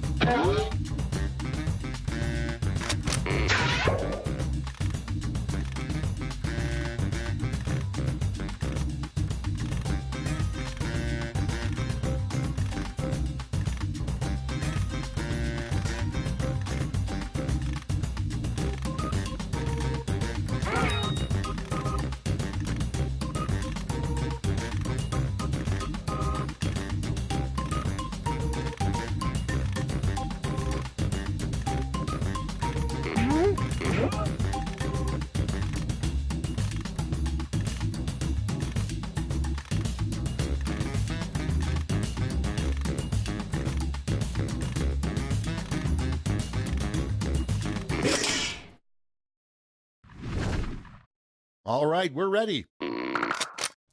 Speaker 7: All right, we're ready.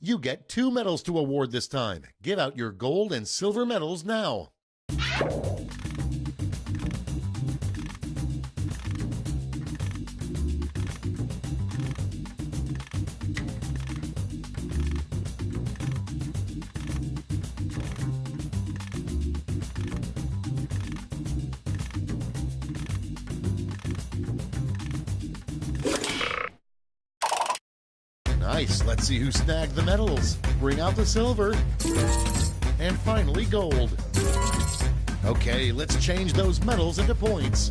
Speaker 7: You get 2 medals to award this time. Give out your gold and silver medals now. Nice. Let's see who snagged the medals. Bring out the silver. And finally, gold. Okay, let's change those medals into points.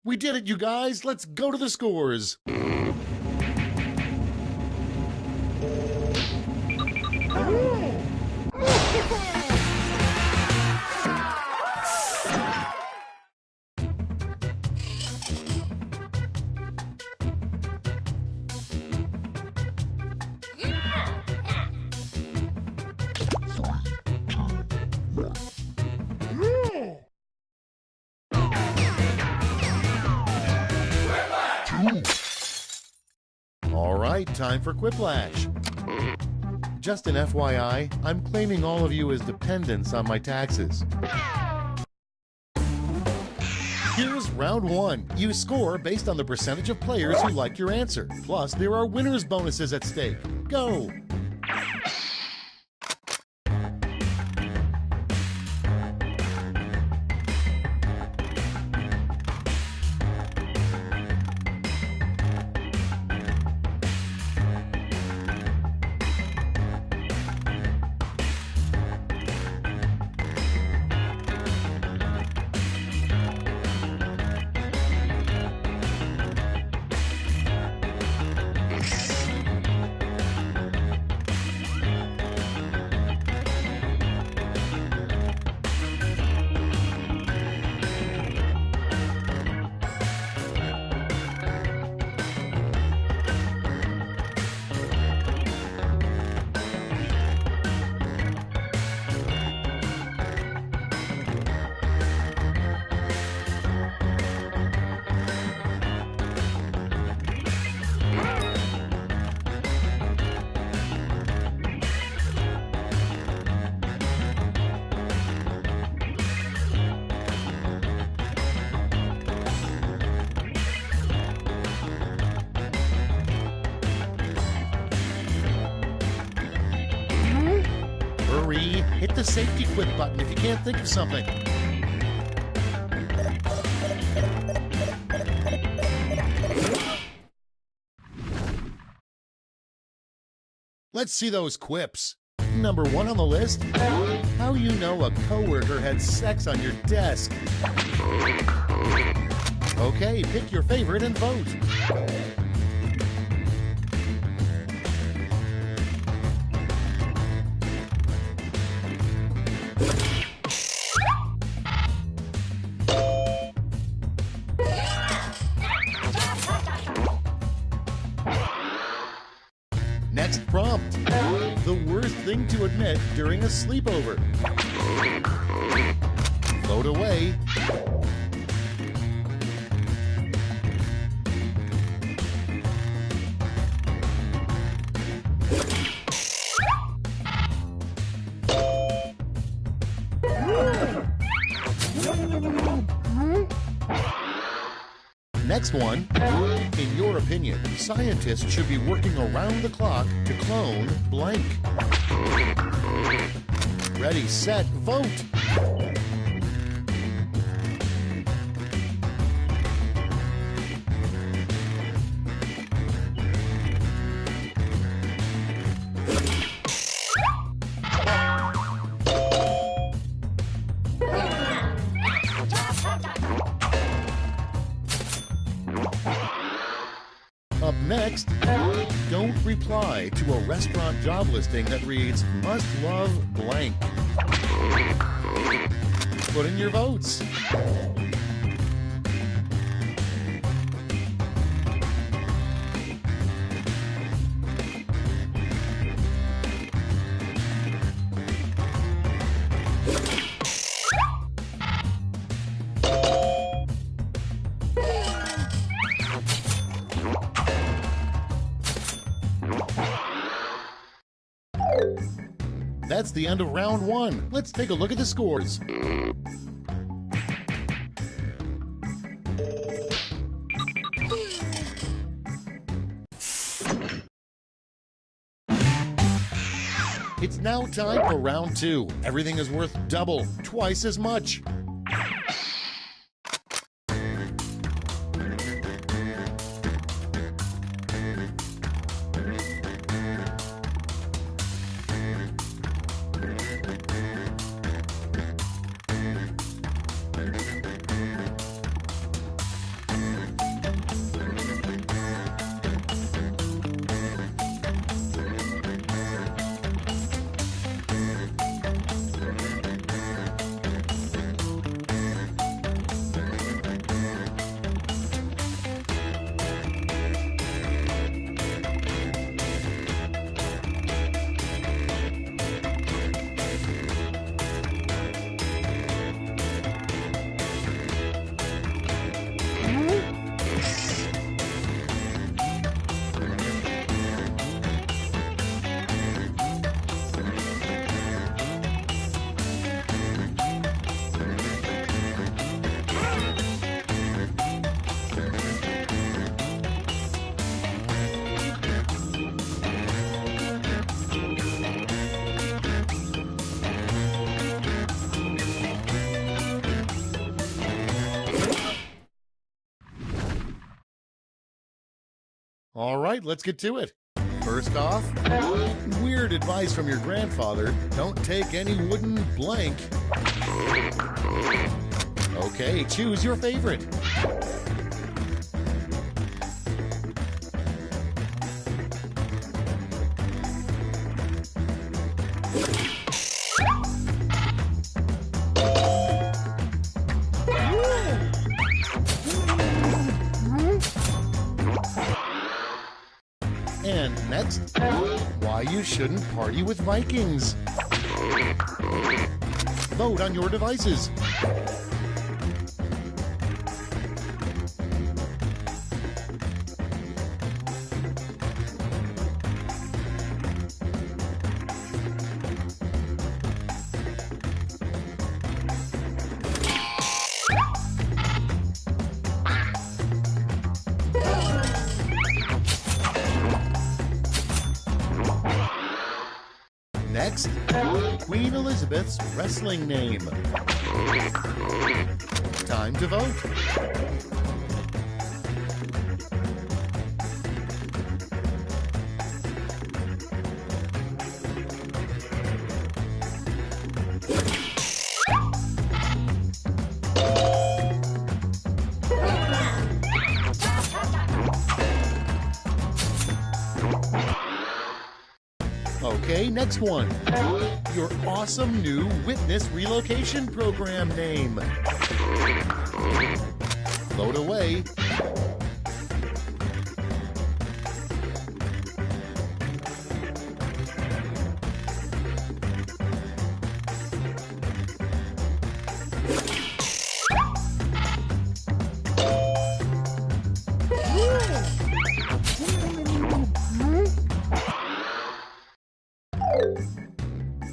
Speaker 7: We did it, you guys. Let's go to the scores. All right, time for Quiplash. Just an FYI, I'm claiming all of you as dependents on my taxes. Here's round one. You score based on the percentage of players who like your answer. Plus, there are winners' bonuses at stake. Go! Hurry, hit the safety quit button if you can't think of something. Let's see those quips. Number one on the list, how you know a coworker had sex on your desk. Okay, pick your favorite and vote. Next prompt. The worst thing to admit during a sleepover. Vote away. Next one. In your opinion, scientists should be working around the clock to clone blank. Ready, set, vote. Up next, don't reply to a restaurant job listing that reads, must love blank. Put in your votes. That's the end of round one. Let's take a look at the scores. It's now time for round two. Everything is worth double, twice as much. All right, let's get to it. First off, weird advice from your grandfather. Don't take any wooden blank. Okay, choose your favorite. And next, why you shouldn't party with Vikings. Vote on your devices. Next, Queen Elizabeth's wrestling name. Time to vote. Okay, next one. Your awesome new witness relocation program name. Vote away.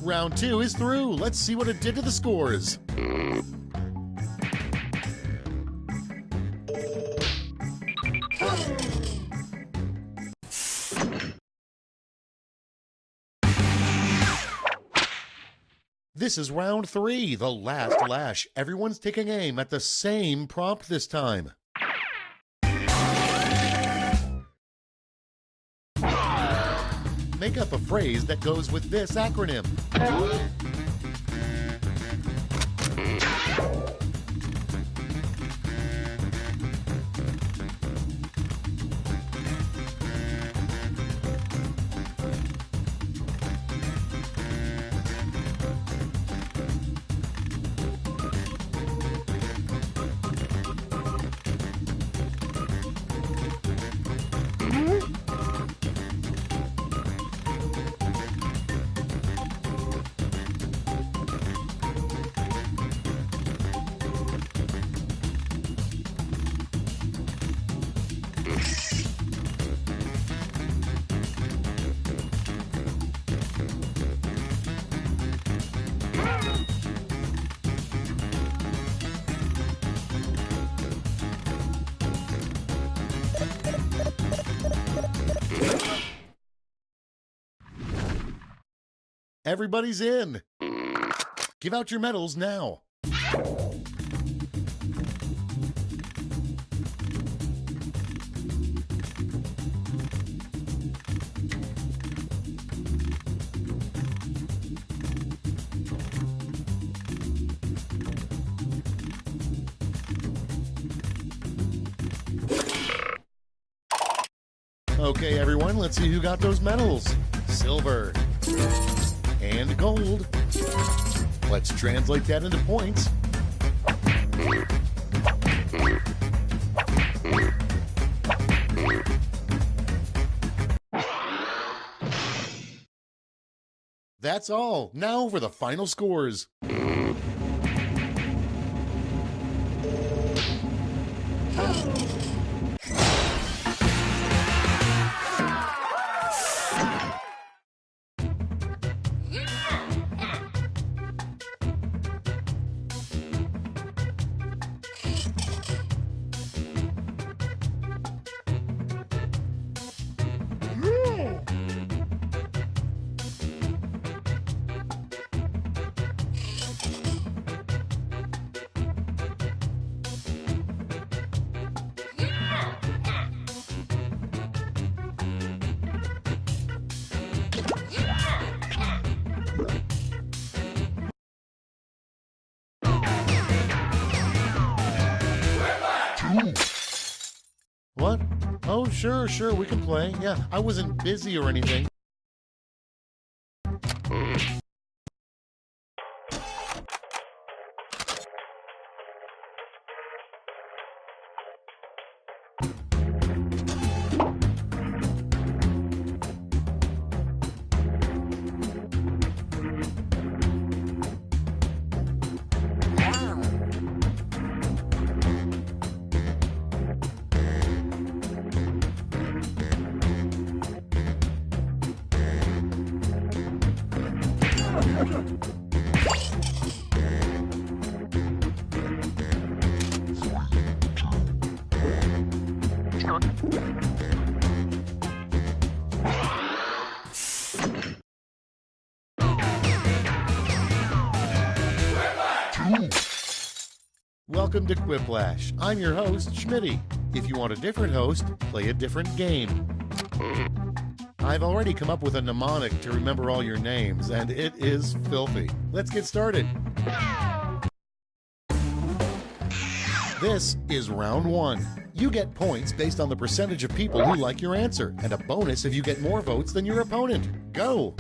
Speaker 7: Round 2 is through. Let's see what it did to the scores. This is round 3, the last lash. Everyone's taking aim at the same prompt this time. Make up a phrase that goes with this acronym. Everybody's in. Give out your medals now. Okay, everyone, let's see who got those medals. Silver. And gold. Let's translate that into points. That's all. Now for the final scores. What? Oh, sure, we can play. Yeah, I wasn't busy or anything. Welcome to Quiplash. I'm your host, Schmitty. If you want a different host, play a different game. I've already come up with a mnemonic to remember all your names, and it is filthy. Let's get started. This is round one. You get points based on the percentage of people who like your answer, and a bonus if you get more votes than your opponent. Go!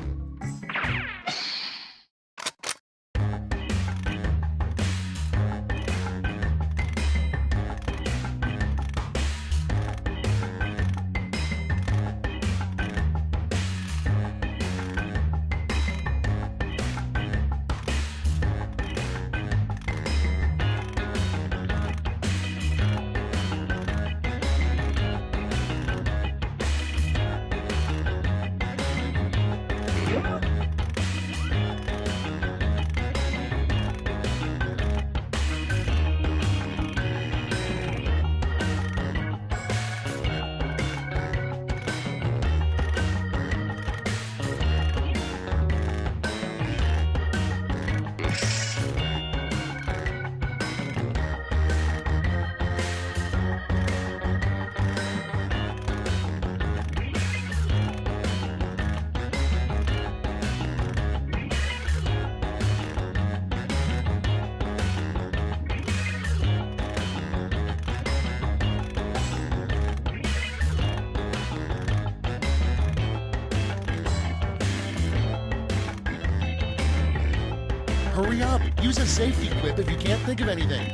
Speaker 7: Hurry up! Use a safety quip if you can't think of anything.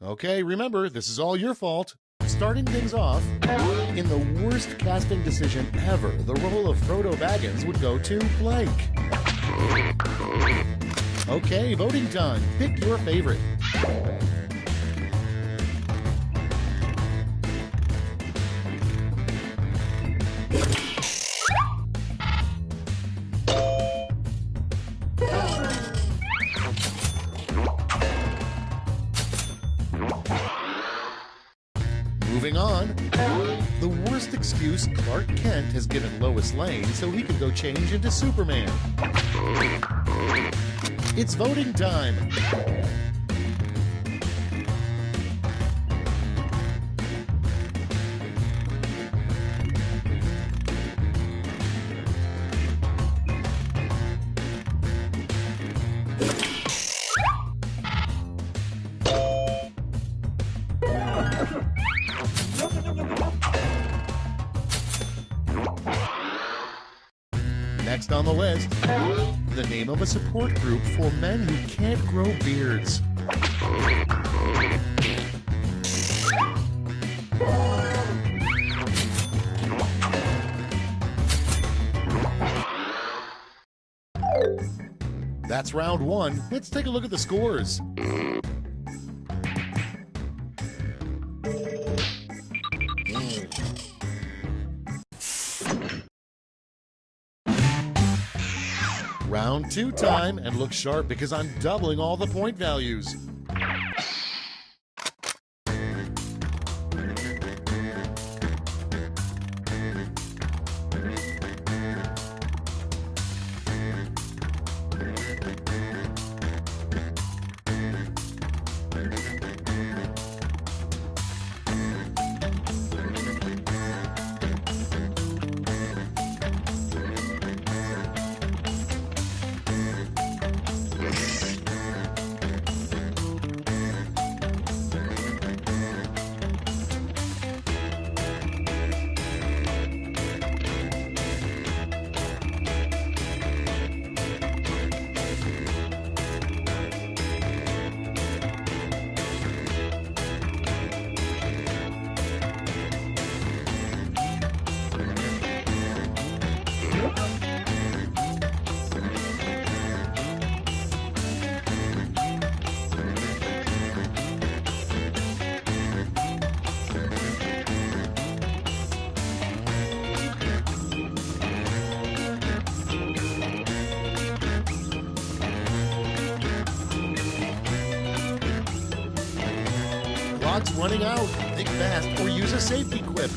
Speaker 7: Okay, remember, this is all your fault. Starting things off, in the worst casting decision ever, the role of Frodo Baggins would go to blank. Okay, voting time. Pick your favorite. Moving on. The worst excuse Clark Kent has given Lois Lane so he could go change into Superman. It's voting time. Next on the list, the name of a support group for men who can't grow beards. That's round one. Let's take a look at the scores. Round two time, and look sharp because I'm doubling all the point values. clock's running out. Think fast or use a safety quip.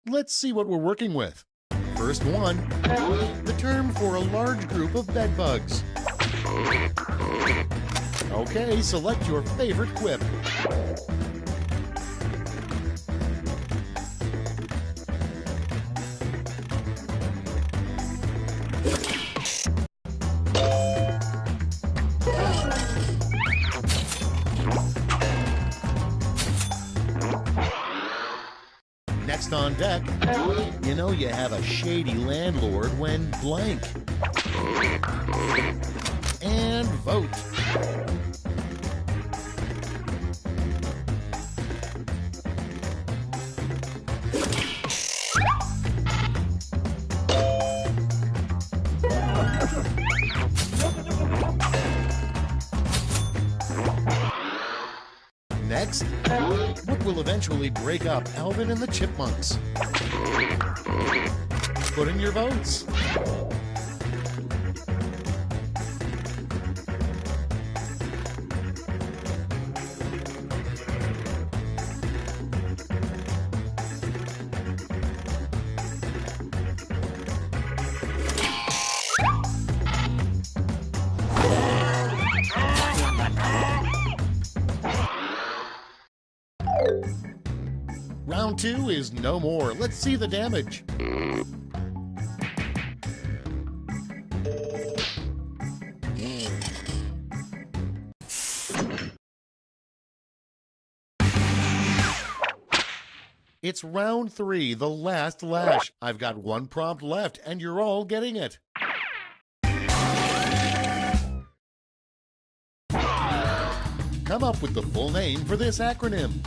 Speaker 7: Let's see what we're working with. First one, the term for a large group of bed bugs. Okay, select your favorite quip. Next on deck, you know you have a shady landlord when blank. And vote. Next, what will eventually break up Alvin and the Chipmunks? Put in your votes. Round 2 is no more. Let's see the damage. It's round 3, the last lash. I've got one prompt left, and you're all getting it. Come up with the full name for this acronym.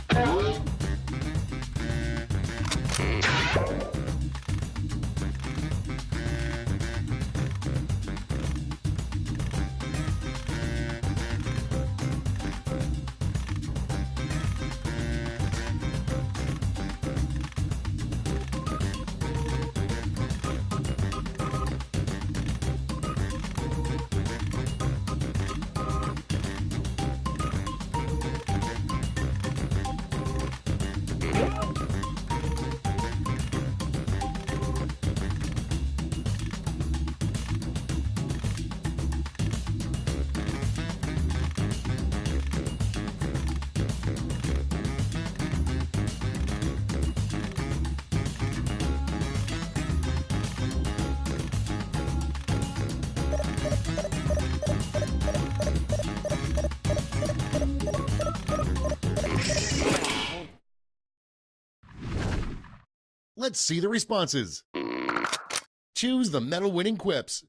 Speaker 7: Let's see the responses. Choose the medal-winning quips.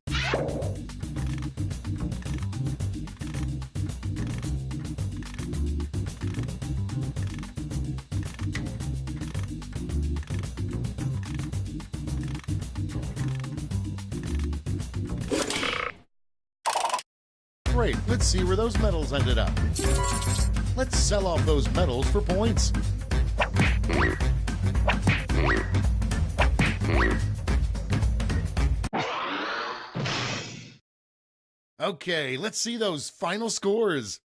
Speaker 7: Great, let's see where those medals ended up. Let's sell off those medals for points. Okay, let's see those final scores.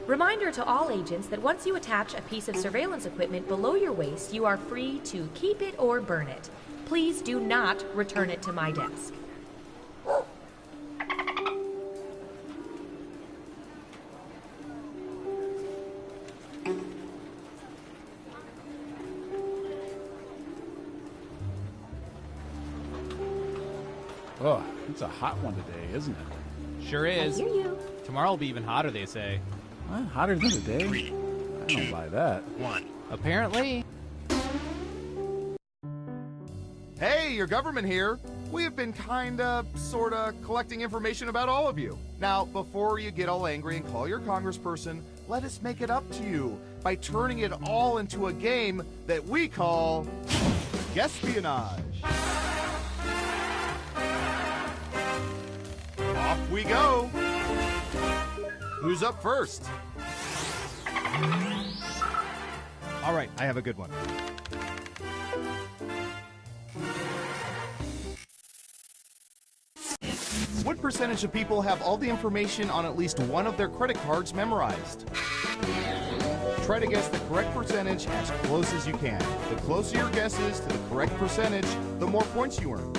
Speaker 3: Reminder to all agents that once you attach a piece of surveillance equipment below your waist, you are free to keep it or burn it. Please do not return it to my desk.
Speaker 8: Oh, it's a hot one today, isn't it?
Speaker 9: Sure is.
Speaker 6: I hear you.
Speaker 9: Tomorrow will be even hotter, they say.
Speaker 8: Well, hotter than today? I don't buy that.
Speaker 9: Apparently.
Speaker 5: Hey, your government here. We have been sorta collecting information about all of you. Now, before you get all angry and call your congressperson, let us make it up to you by turning it all into a game that we call Guespionage. Off we go. Who's up first?
Speaker 10: All right, I have a good one.
Speaker 5: What percentage of people have all the information on at least one of their credit cards memorized? Try to guess the correct percentage as close as you can. The closer your guess is to the correct percentage, the more points you earn.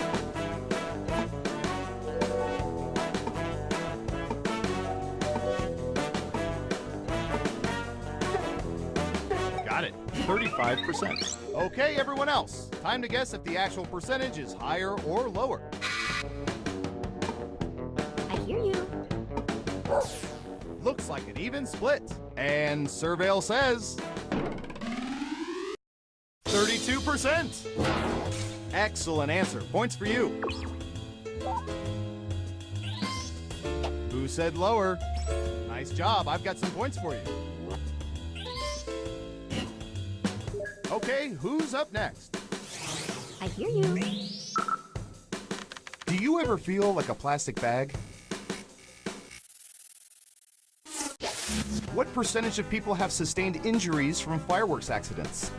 Speaker 5: Got it. 35%. Okay, everyone else. Time to guess if the actual percentage is higher or lower.
Speaker 6: I hear you.
Speaker 5: Looks like an even split. And Surveil says 32%. Excellent answer. Points for you. Who said lower? Nice job. I've got some points for you. Okay, who's up next?
Speaker 6: I hear you.
Speaker 5: Do you ever feel like a plastic bag? What percentage of people have sustained injuries from fireworks accidents?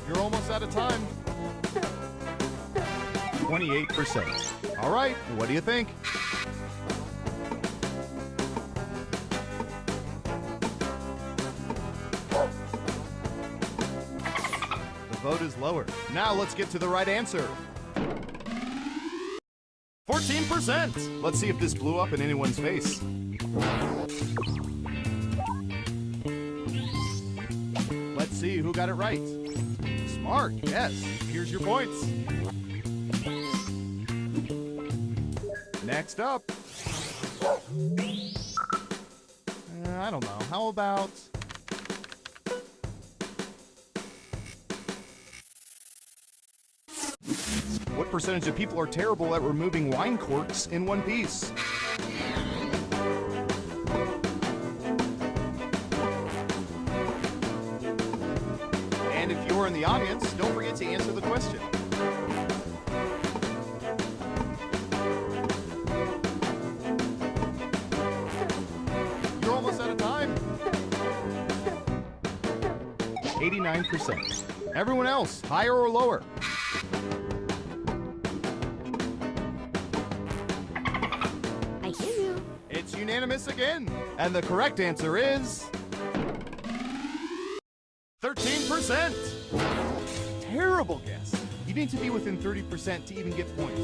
Speaker 5: You're almost out of time. 28%. All right, what do you think? Vote is lower. Now let's get to the right answer. 14%. Let's see if this blew up in anyone's face. Let's see who got it right. Smart, yes. Here's your points. Next up. I don't know. How about... What percentage of people are terrible at removing wine corks in one piece? And if you're in the audience, don't forget to answer the question. You're almost out of time. 89%. Everyone else, higher or lower?
Speaker 6: I hear you.
Speaker 5: It's unanimous again. And the correct answer is 13%. Terrible guess. You need to be within 30% to even get points.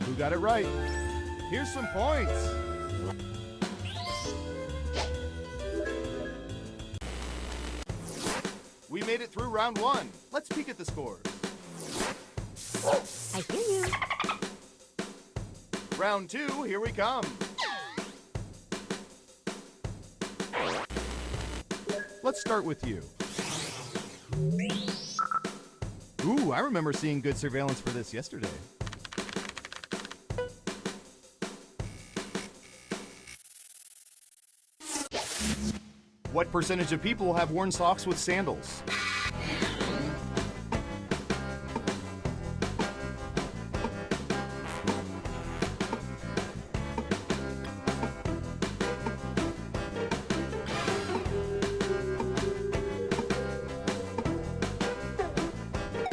Speaker 5: Who got it right? Here's some points. We made it through round one. Let's peek at the scores.
Speaker 6: I hear you.
Speaker 5: Round two, here we come. Let's start with you. Ooh, I remember seeing good surveillance for this yesterday. What percentage of people have worn socks with sandals?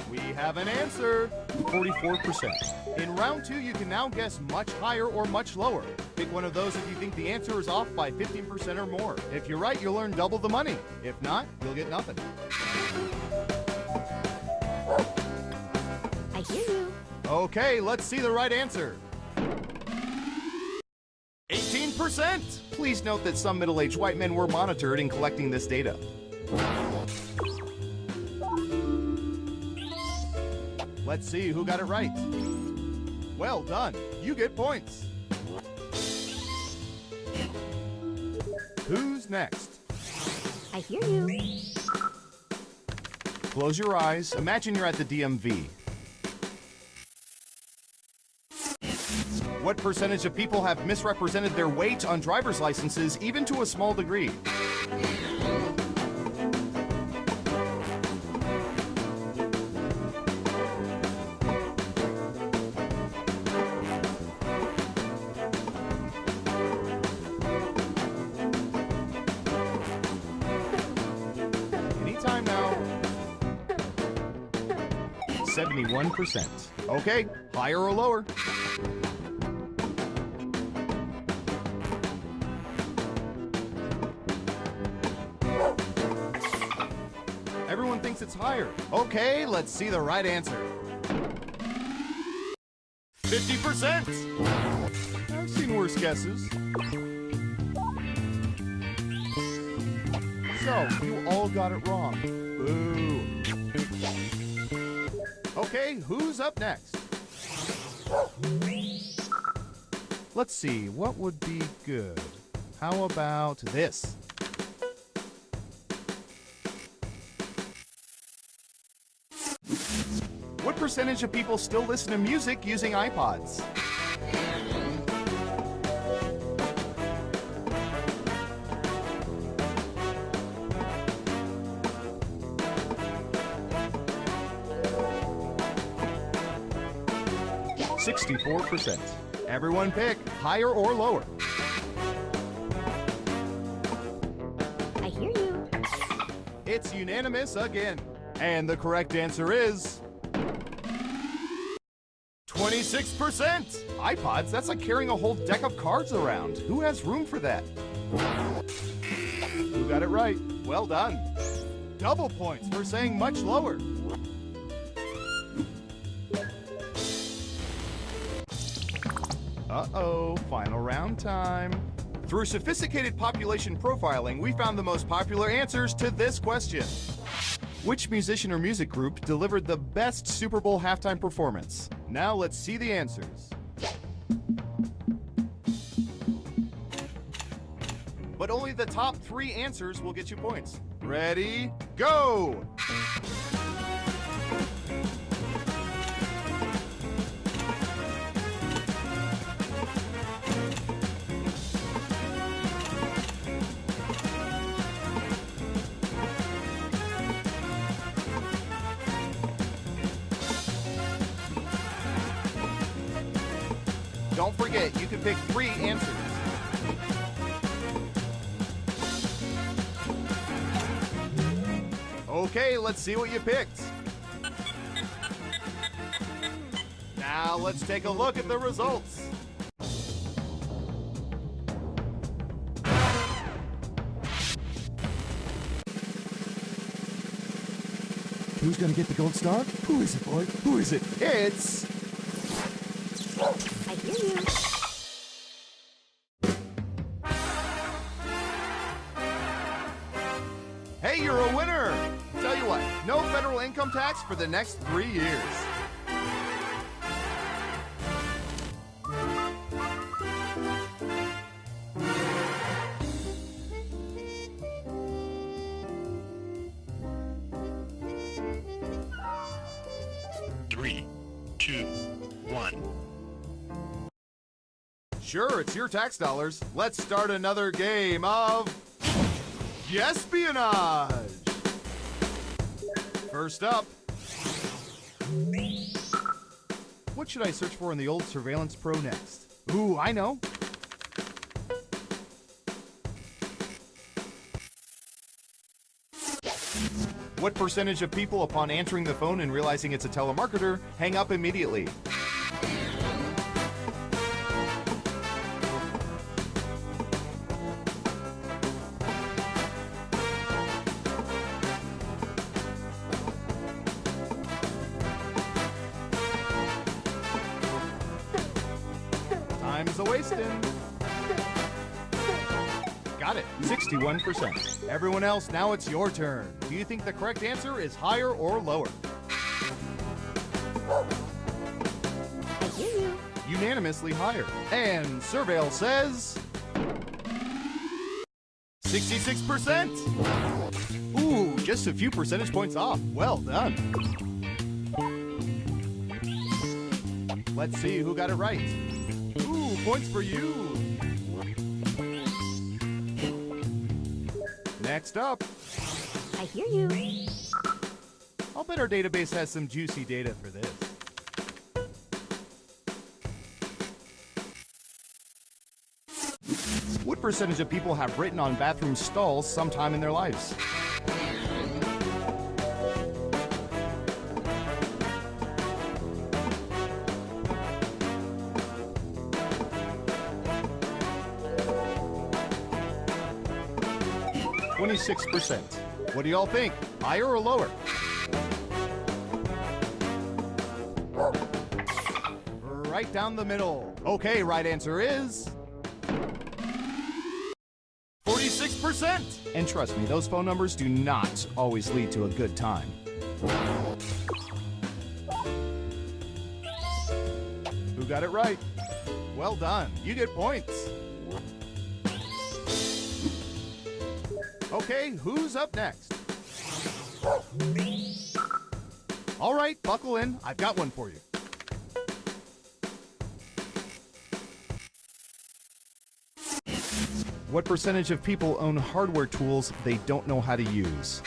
Speaker 5: We have an answer. 44%. In round 2, you can now guess much higher or much lower. Pick one of those if you think the answer is off by 15% or more. If you're right, you'll earn double the money. If not, you'll get nothing.
Speaker 6: I hear you.
Speaker 5: Okay, let's see the right answer. 18%! Please note that some middle-aged white men were monitored in collecting this data. Let's see who got it right. Well done. You get points. Who's next?
Speaker 6: I hear you.
Speaker 5: Close your eyes. Imagine you're at the DMV. What percentage of people have misrepresented their weight on driver's licenses, even to a small degree? Anytime now. 71%. Okay, higher or lower? Everyone thinks it's higher. Okay, let's see the right answer. 50%! I've seen worse guesses. So, you all got it wrong. Boo. Okay, who's up next? Let's see, what would be good? How about this? What percentage of people still listen to music using iPods? %. Everyone pick higher or lower.
Speaker 6: I hear you.
Speaker 5: It's unanimous again. And the correct answer is 26%! iPods, that's like carrying a whole deck of cards around. Who has room for that? Who got it right? Well done. Double points for saying much lower. Uh-oh, final round time. Through sophisticated population profiling, we found the most popular answers to this question. Which musician or music group delivered the best Super Bowl halftime performance? Now let's see the answers. But only the top 3 answers will get you points. Ready, go! Don't forget, you can pick 3 answers. Okay, let's see what you picked. Now let's take a look at the results. Who's gonna get the gold star? Who is it, boy? Who is it? It's...
Speaker 6: I hear you.
Speaker 5: Hey, you're a winner! Tell you what, no federal income tax for the next 3 years.
Speaker 11: Three, two, one.
Speaker 5: Sure, it's your tax dollars. Let's start another game of Espionage! First up, what should I search for in the old Surveillance Pro next? Ooh, I know. What percentage of people, upon answering the phone and realizing it's a telemarketer, hang up immediately? Time's a-wasting. Got it, 61%. Everyone else, now it's your turn. Do you think the correct answer is higher or lower?
Speaker 6: I hear you.
Speaker 5: Unanimously higher. And Surveil says 66%. Ooh, just a few percentage points off. Well done. Let's see who got it right. Ooh, points for you. Next up.
Speaker 6: I hear you.
Speaker 5: I'll bet our database has some juicy data for this. What percentage of people have written on bathroom stalls sometime in their lives? %. What do y'all think? Higher or lower? Right down the middle. Okay, right answer is 46%. And trust me, those phone numbers do not always lead to a good time. Who got it right? Well done. You get points. Okay, who's up next? All right, buckle in. I've got one for you. What percentage of people own hardware tools they don't know how to use?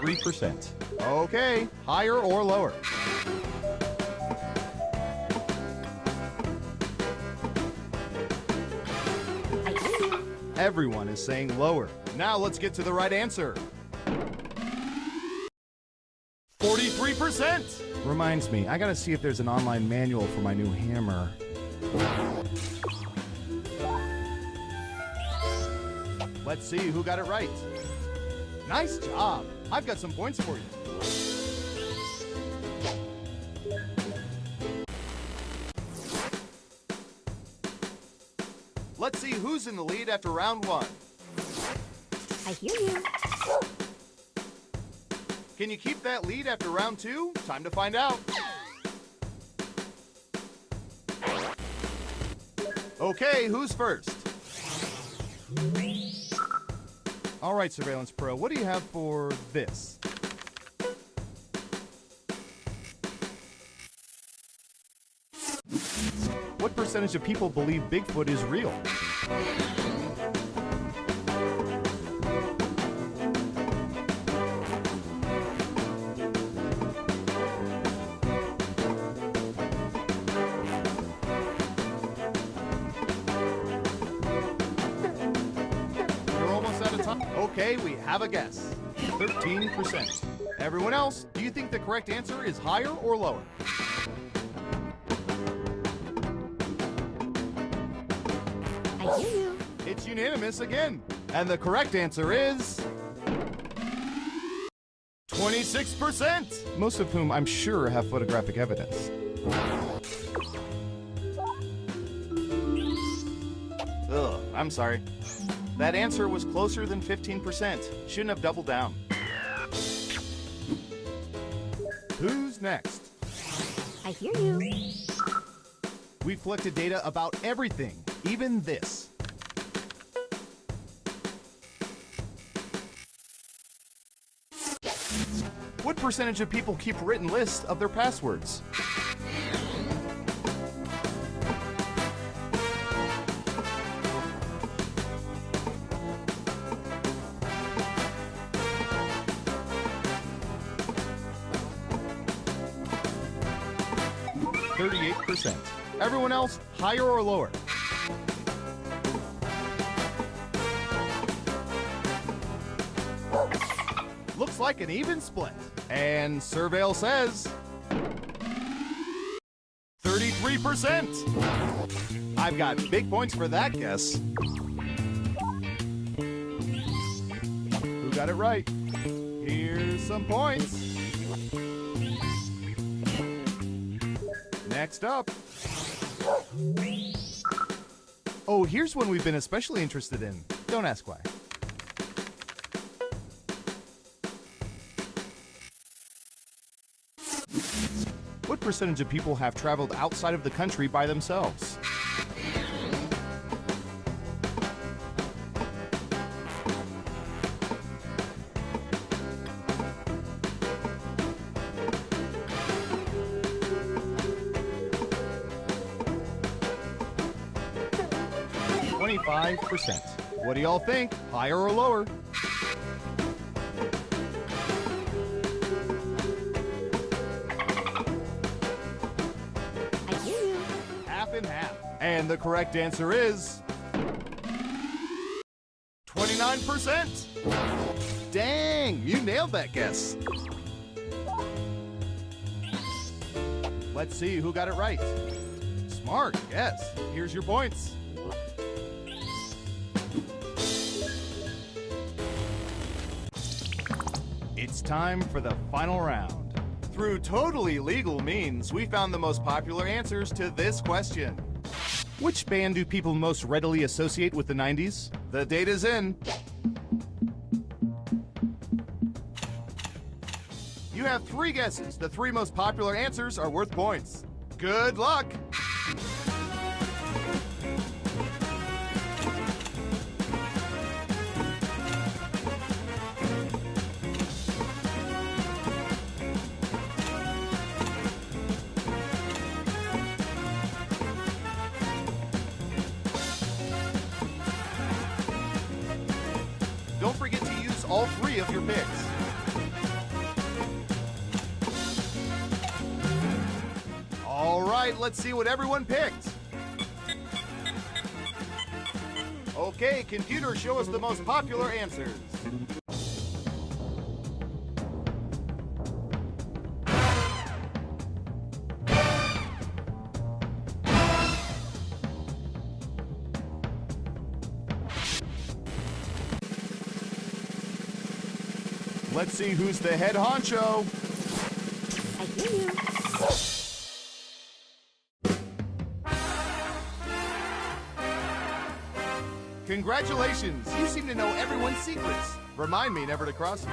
Speaker 5: %. Okay, higher or lower?
Speaker 6: I hear you.
Speaker 5: Everyone is saying lower. Now let's get to the right answer. 43%. Reminds me, I gotta see if there's an online manual for my new hammer. Let's see who got it right. Nice job. I've got some points for you. Let's see who's in the lead after round one.
Speaker 6: I hear you.
Speaker 5: Can you keep that lead after round two? Time to find out. Okay, who's first? All right, Surveillance Pro, what do you have for this? What percentage of people believe Bigfoot is real? Okay, we have a guess. 13%. Everyone else, do you think the correct answer is higher or lower?
Speaker 6: I hear you.
Speaker 5: It's unanimous again. And the correct answer is 26%. Most of whom I'm sure have photographic evidence. Ugh, I'm sorry. That answer was closer than 15%. Shouldn't have doubled down. Who's next?
Speaker 6: I hear you.
Speaker 5: We've collected data about everything, even this. What percentage of people keep written lists of their passwords? %. Everyone else, higher or lower? Looks like an even split. And Surveil says 33%. I've got big points for that guess. Who got it right? Here's some points. Next up. Oh, here's one we've been especially interested in. Don't ask why. What percentage of people have traveled outside of the country by themselves? %. What do y'all think? Higher or lower?
Speaker 6: I hear you.
Speaker 5: Half and half. And the correct answer is 29%. Dang, you nailed that guess. Let's see who got it right. Smart guess. Here's your points. It's time for the final round. Through totally legal means, we found the most popular answers to this question. Which band do people most readily associate with the 90s? The data's in. You have 3 guesses. The 3 most popular answers are worth points. Good luck! Don't forget to use all 3 of your picks. All right, let's see what everyone picked. Okay, computer, show us the most popular answers. Let's see who's the head honcho.
Speaker 6: I hear you.
Speaker 5: Congratulations, you seem to know everyone's secrets. Remind me never to cross you.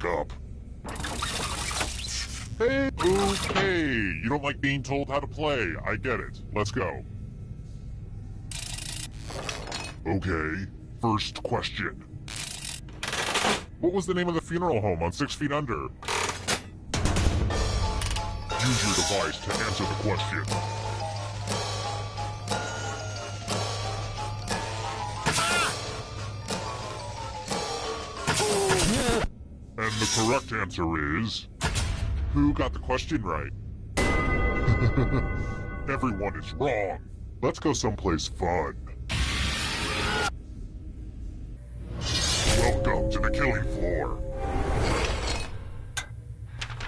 Speaker 2: wake up. Hey, okay. You don't like being told how to play. I get it. Let's go. Okay, first question. What was the name of the funeral home on 6 Feet Under? Use your device to answer the question. And the correct answer is... Who got the question right? Everyone is wrong. Let's go someplace fun. Welcome to the killing floor.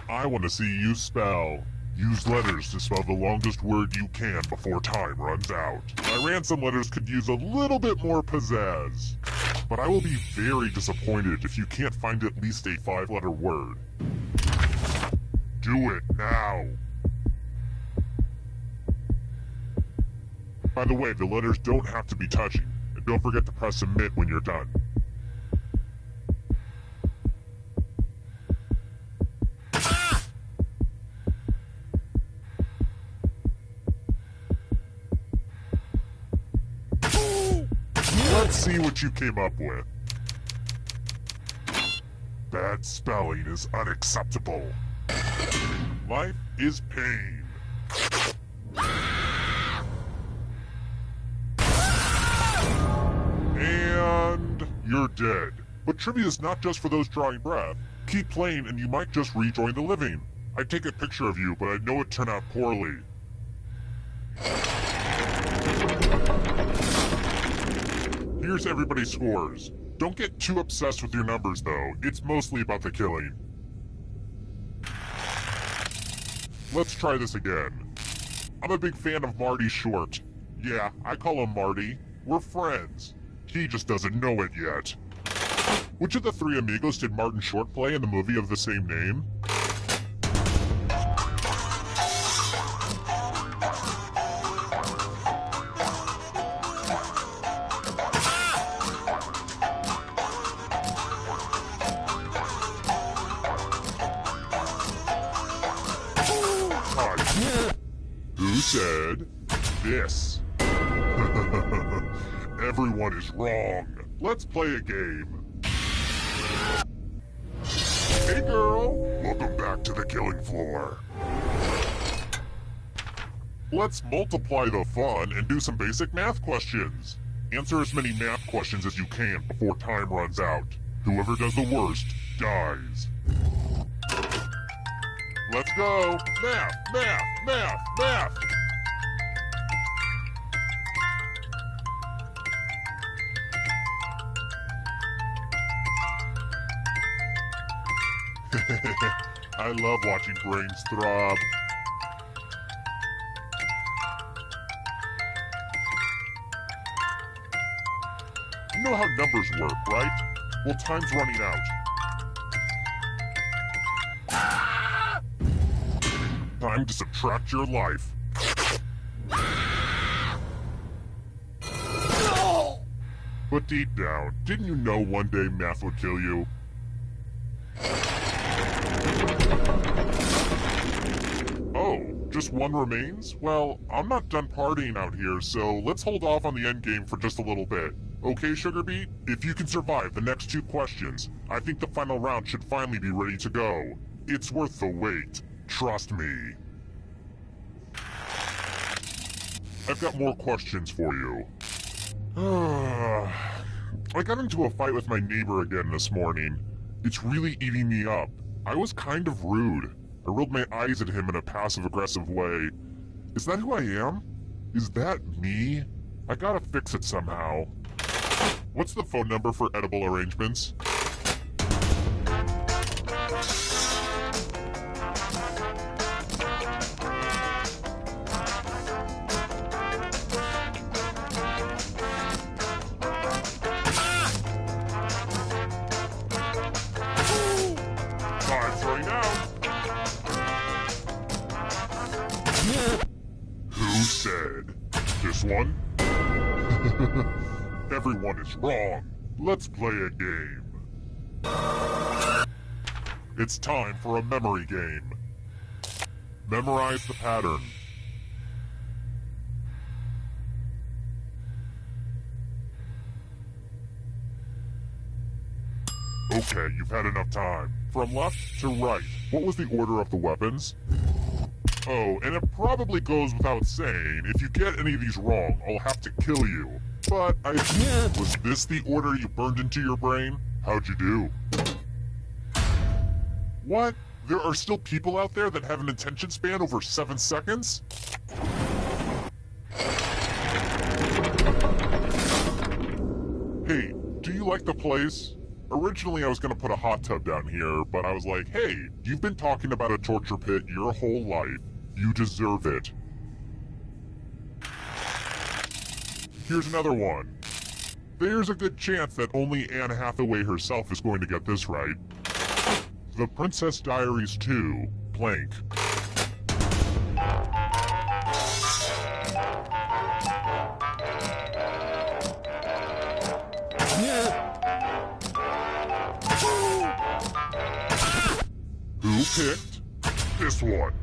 Speaker 2: I want to see you spell. Use letters to spell the longest word you can before time runs out. My ransom letters could use a little bit more pizzazz. But I will be very disappointed if you can't find at least a 5-letter word. Do it now. By the way, the letters don't have to be touching. And don't forget to press submit when you're done. Let's see what you came up with. Bad spelling is unacceptable. Life is pain. And you're dead. But trivia is not just for those drawing breath. Keep playing and you might just rejoin the living. I'd take a picture of you, but I know it turned out poorly. Here's everybody's scores. Don't get too obsessed with your numbers, though. It's mostly about the killing. Let's try this again. I'm a big fan of Marty Short. Yeah, I call him Marty. We're friends. He just doesn't know it yet. Which of the 3 amigos did Martin Short play in the movie of the same name? Who said this? Everyone is wrong. Let's play a game. Hey girl, welcome back to the killing floor. Let's multiply the fun and do some basic math questions. Answer as many math questions as you can before time runs out. Whoever does the worst dies. Let's go! Math! Math! Math! Math! I love watching brains throb. You know how numbers work, right? Well, time's running out. Time to subtract your life. But deep down, didn't you know one day math would kill you? Oh, just one remains? Well, I'm not done partying out here, so let's hold off on the endgame for just a little bit. Okay, Sugarbeet? If you can survive the next 2 questions, I think the final round should finally be ready to go. It's worth the wait. Trust me. I've got more questions for you. I got into a fight with my neighbor again this morning. It's really eating me up. I was kind of rude. I rolled my eyes at him in a passive-aggressive way. Is that who I am? Is that me? I gotta fix it somehow. What's the phone number for edible arrangements? Time's running out. Who said this one? Everyone is wrong. Let's play a game. It's time for a memory game. Memorize the pattern. Okay, you've had enough time. From left to right, what was the order of the weapons? Oh, and it probably goes without saying, if you get any of these wrong, I'll have to kill you. But was this the order you burned into your brain? How'd you do? What? There are still people out there that have an attention span over 7 seconds? Hey, do you like the place? Originally I was gonna put a hot tub down here, but I was like, hey, you've been talking about a torture pit your whole life. You deserve it. Here's another one. There's a good chance that only Anne Hathaway herself is going to get this right. The Princess Diaries 2, blank. Who picked this one?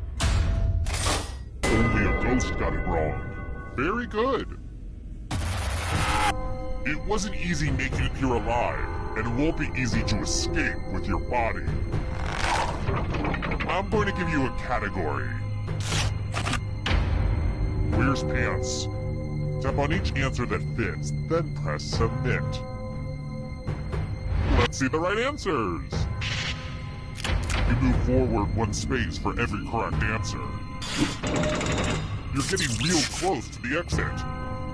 Speaker 2: Only a ghost got it wrong. Very good. It wasn't easy making it here alive, and it won't be easy to escape with your body. I'm going to give you a category. Where's pants? Tap on each answer that fits, then press submit. Let's see the right answers. You move forward 1 space for every correct answer. You're getting real close to the exit.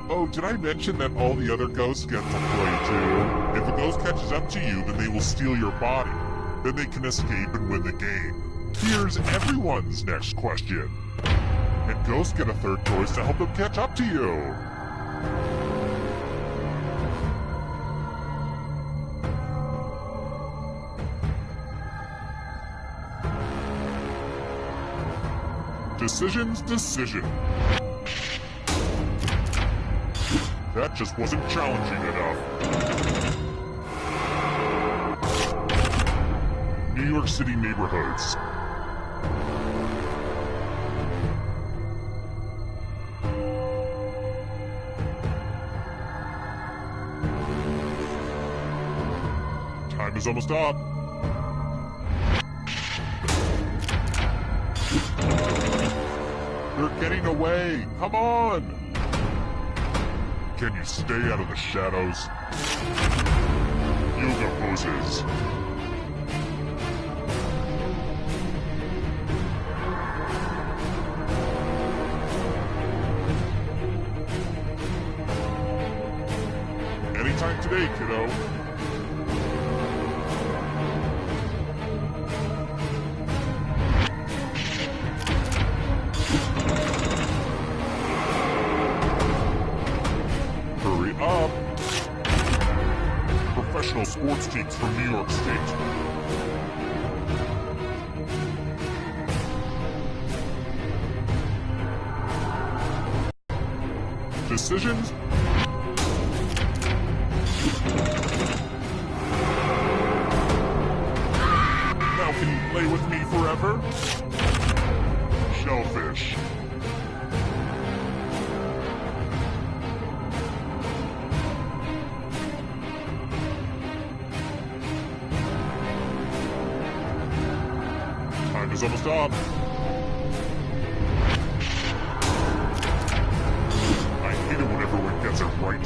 Speaker 2: Oh, did I mention that all the other ghosts get to play too? If a ghost catches up to you, then they will steal your body. Then they can escape and win the game. Here's everyone's next question. And ghosts get a third choice to help them catch up to you. Decision. That just wasn't challenging enough. New York City neighborhoods. Time is almost up. They're getting away! Come on! Can you stay out of the shadows? Yoga poses. Anytime today, kiddo. Professional sports teams from New York State. Decisions? Now can you play with me forever? Shellfish. Is almost up. I hate it when everyone gets it right.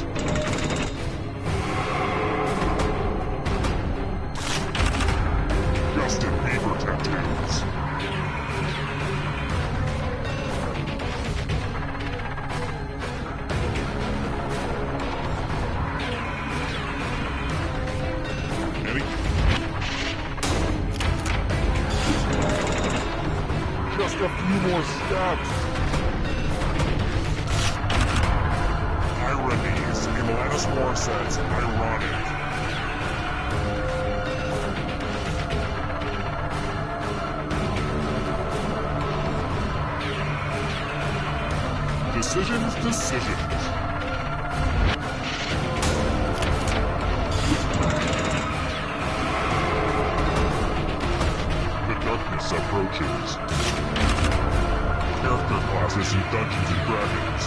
Speaker 2: Justin Bieber tattoos. Just a few more steps. Ironies in Alanis Morissette's Ironic. Decisions. crisis approaches. Character classes in Dungeons and Dragons.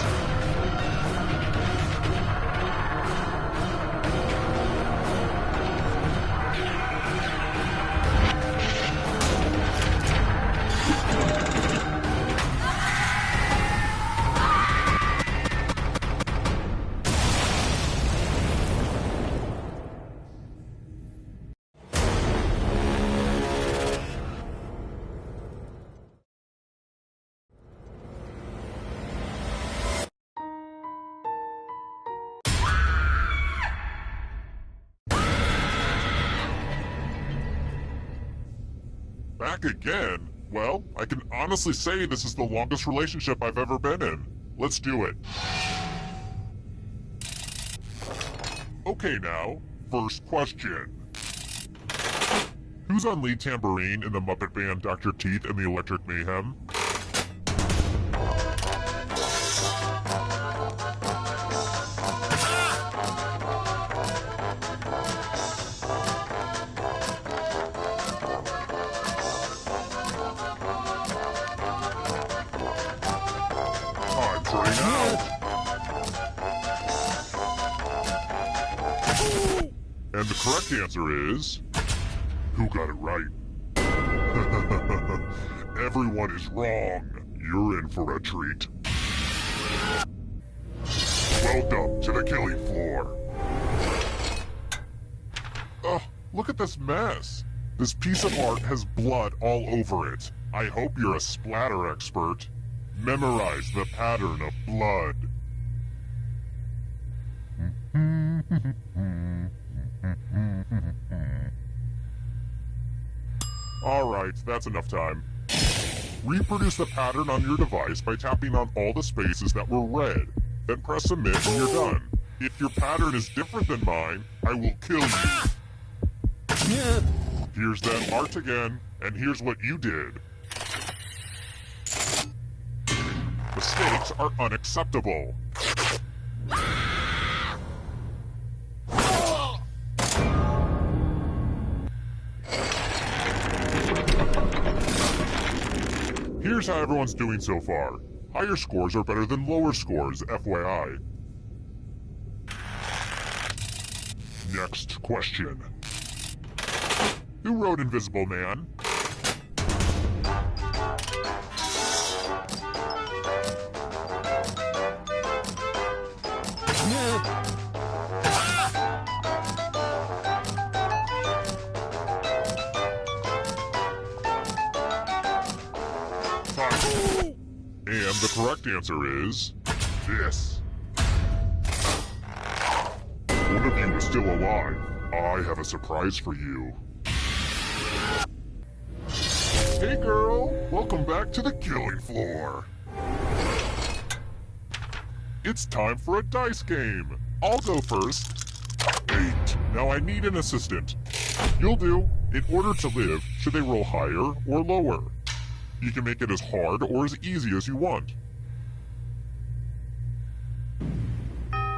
Speaker 2: Back again? Well, I can honestly say this is the longest relationship I've ever been in. Let's do it. Okay now, first question. Who's on lead tambourine in the Muppet Band Dr. Teeth and the Electric Mayhem? And the correct answer is... Who got it right? Everyone is wrong. You're in for a treat. Welcome to the killing floor. Ugh, look at this mess. This piece of art has blood all over it. I hope you're a splatter expert. Memorize the pattern of blood. Alright, that's enough time. Reproduce the pattern on your device by tapping on all the spaces that were red. Then press submit when you're done. If your pattern is different than mine, I will kill you. Here's that art again, and here's what you did. Mistakes are unacceptable. Here's how everyone's doing so far. Higher scores are better than lower scores, FYI. Next question. Who wrote Invisible Man? And the correct answer is... this. One of you is still alive. I have a surprise for you. Hey girl, welcome back to the killing floor. It's time for a dice game. I'll go first. 8. Now I need an assistant. You'll do. In order to live, should they roll higher or lower? You can make it as hard or as easy as you want.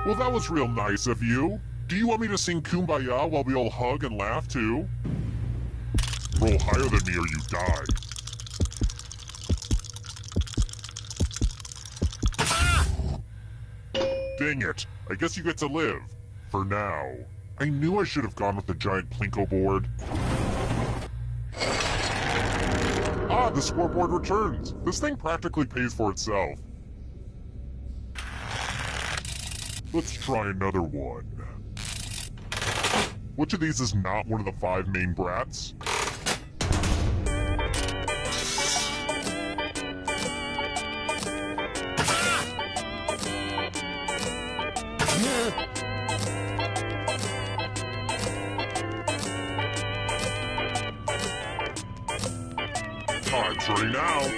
Speaker 2: Well, that was real nice of you. Do you want me to sing Kumbaya while we all hug and laugh too? Roll higher than me or you die. Dang it. I guess you get to live. For now. I knew I should have gone with the giant Plinko board. Ah, the scoreboard returns. This thing practically pays for itself. Let's try another one. Which of these is not one of the 5 main brats? Time's running out.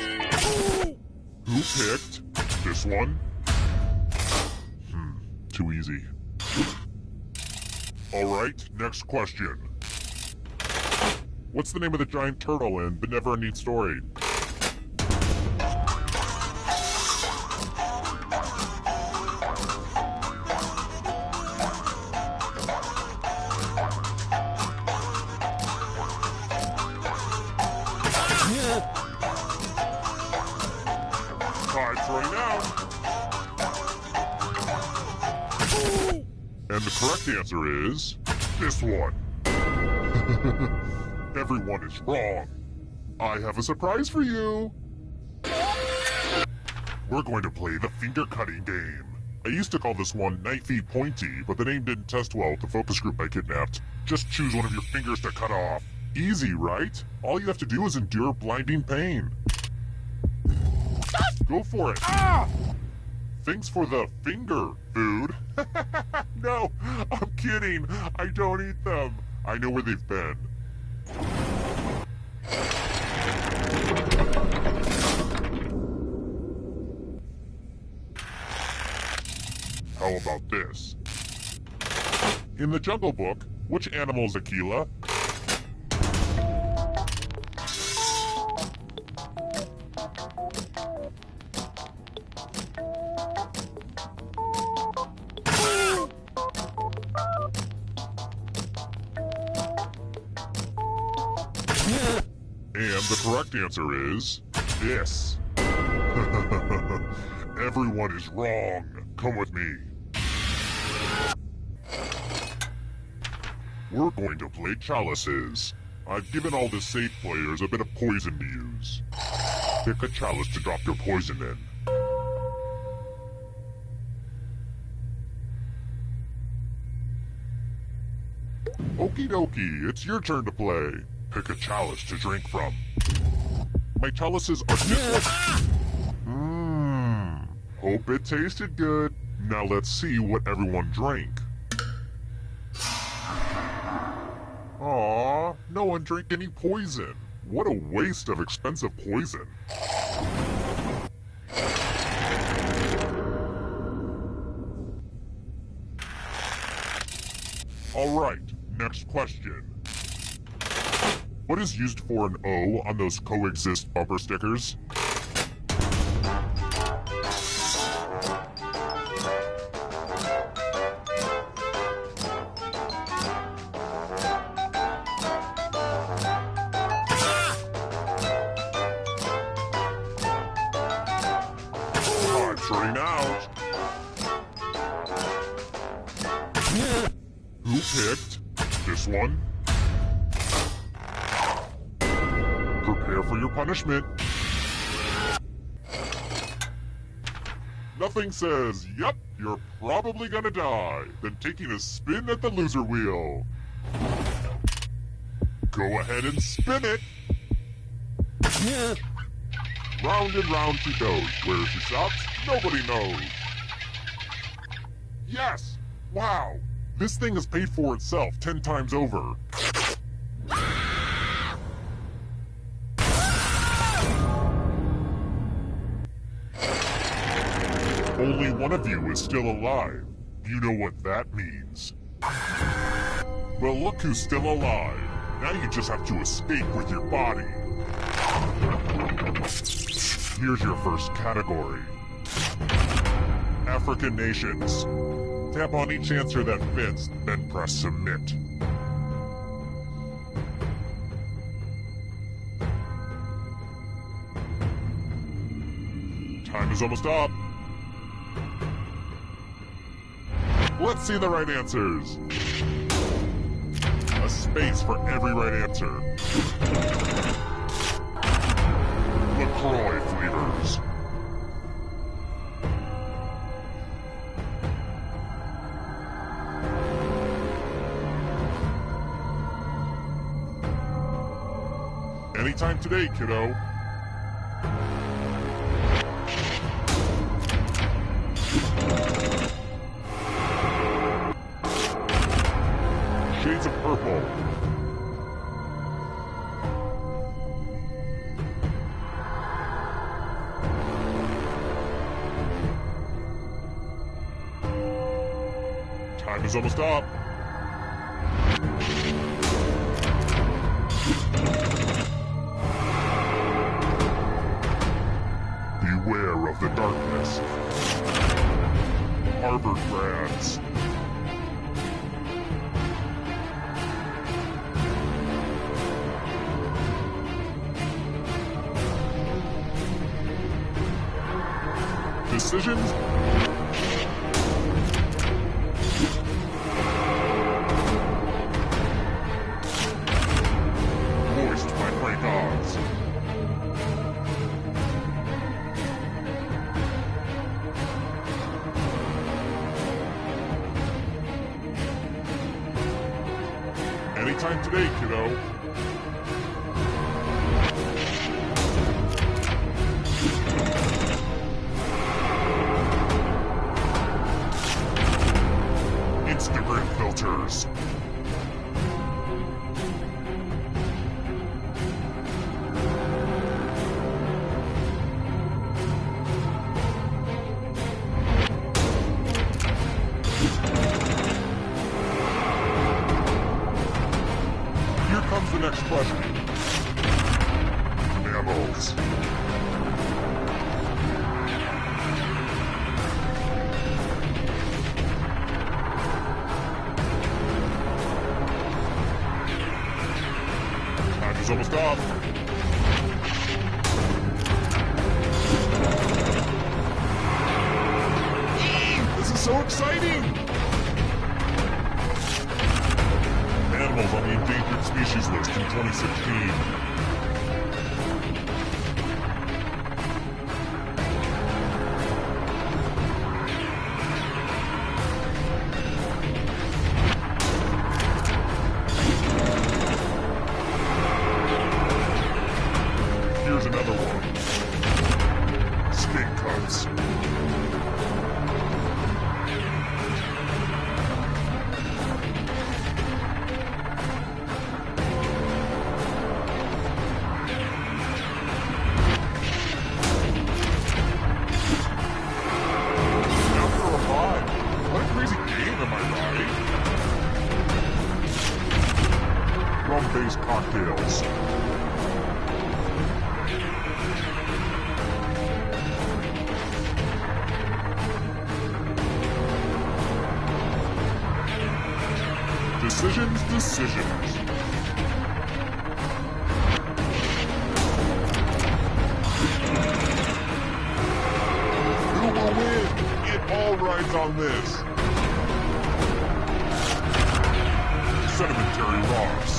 Speaker 2: Who picked this one? Too easy. Alright, next question. What's the name of the giant turtle in The Never-Ending Story? Starting now. And the correct answer is this one. Everyone is wrong. I have a surprise for you. We're going to play the finger cutting game. I used to call this one Knifey Pointy, but the name didn't test well with the focus group I kidnapped. Just choose one of your fingers to cut off. Easy, right? All you have to do is endure blinding pain. Go for it. Ah! Thanks for the finger food. No, I'm kidding. I don't eat them. I know where they've been. How about this? In the Jungle Book, which animal is Aquila? And the correct answer is this. Everyone is wrong. Come with me. We're going to play chalices. I've given all the safe players a bit of poison to use. Pick a chalice to drop your poison in. Okie dokie, it's your turn to play. Pick a chalice to drink from. My chalices are this one. Hope it tasted good. Now let's see what everyone drank. Aw, no one drank any poison. What a waste of expensive poison. Alright, next question. What is used for an O on those coexist bumper stickers? Time's running out. Who picked this one? Prepare for your punishment. Nothing says, yep, you're probably gonna die, than taking a spin at the loser wheel. Go ahead and spin it. Round and round she goes. Where she stops, nobody knows. Yes! Wow! This thing has paid for itself 10 times over. Only one of you is still alive. You know what that means. Well, look who's still alive. Now you just have to escape with your body. Here's your first category. African nations. Tap on each answer that fits, then press submit. Time is almost up. Let's see the right answers. A space for every right answer. LaCroix flavors. Anytime today, kiddo. Shades of purple. Time is almost up. Beware of the darkness. Harvard grads. Decisions? Voiced by Frank Oz. Anytime today, kiddo. Instagram filters. Here comes the next question. Mammals. Time is almost up. This is so exciting! Animals on the endangered species list in 2016. Here's another one. Stink cuts. After a ride. What a crazy game, am I right? Rum-based cocktails. Decisions. Who will win? It all rides on this. Sedimentary rocks.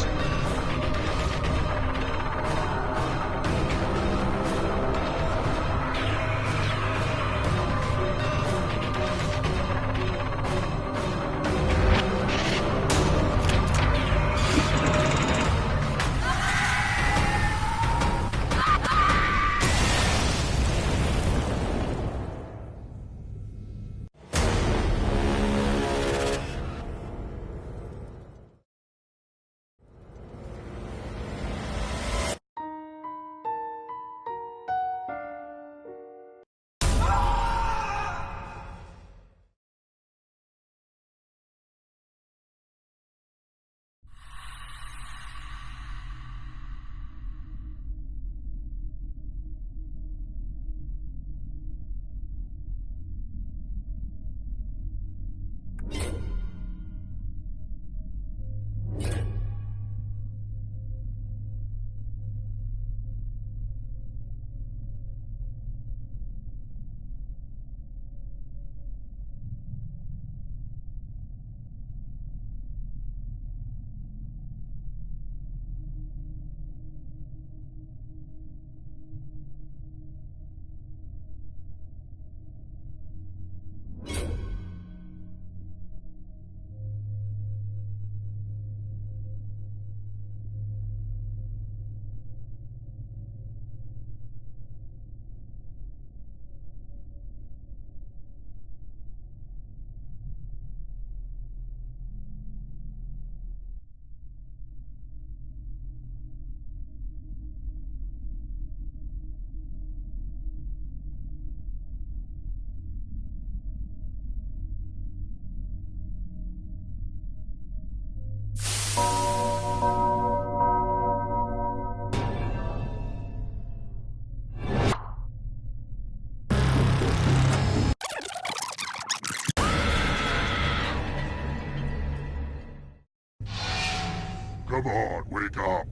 Speaker 2: Come on, wake up.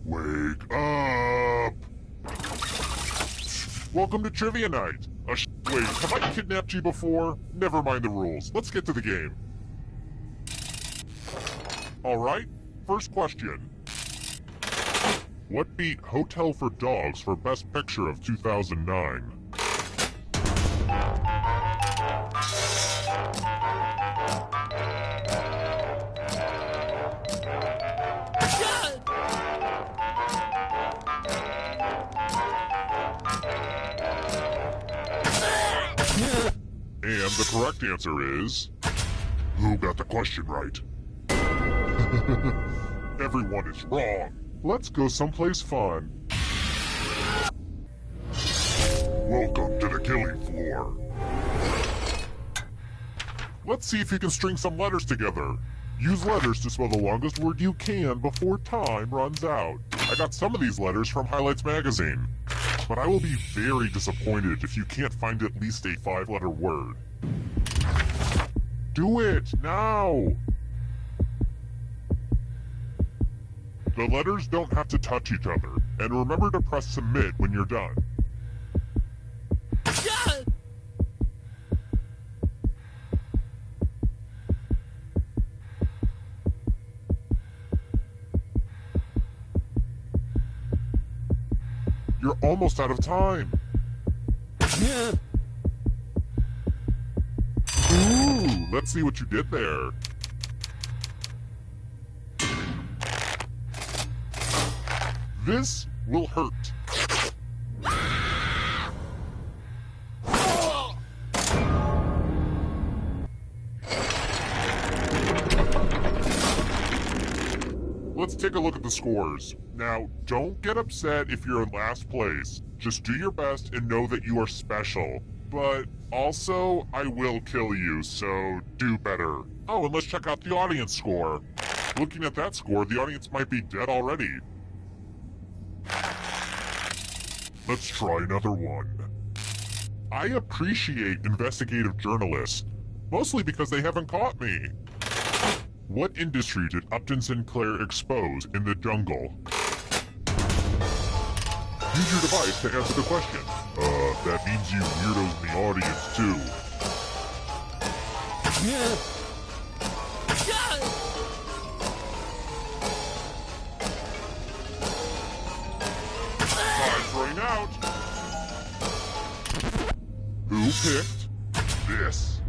Speaker 2: Wake up. Welcome to Trivia Night. Wait, have I kidnapped you before? Never mind the rules. Let's get to the game. Alright, first question. What beat Hotel for Dogs for Best Picture of 2009? And the correct answer is... Who got the question right? Everyone is wrong. Let's go someplace fun. Welcome to the killing floor. Let's see if you can string some letters together. Use letters to spell the longest word you can before time runs out. I got some of these letters from Highlights magazine. But I will be very disappointed if you can't find at least a 5-letter word. Do it, now! The letters don't have to touch each other, and remember to press submit when you're done. You're almost out of time. Ooh, let's see what you did there. This will hurt. Let's take a look at the scores. Now, don't get upset if you're in last place. Just do your best and know that you are special. But also, I will kill you, so do better. Oh, and let's check out the audience score. Looking at that score, the audience might be dead already. Let's try another one. I appreciate investigative journalists, mostly because they haven't caught me. What industry did Upton Sinclair expose in the jungle? Use your device to answer the question. That means you weirdos in the audience, too. Time's running out. Who picked this?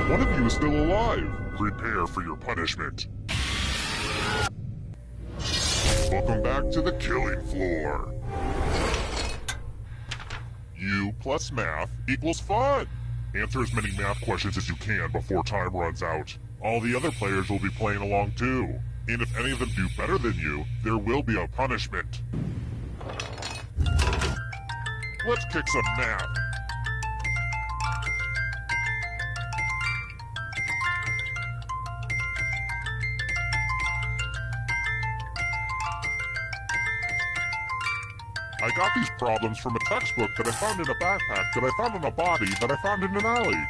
Speaker 2: One of you is still alive. Prepare for your punishment. Welcome back to the killing floor. U plus math equals fun. Answer as many math questions as you can before time runs out. All the other players will be playing along too. And if any of them do better than you, there will be a punishment. Let's kick some math. I got these problems from a textbook that I found in a backpack that I found in a body that I found in an alley.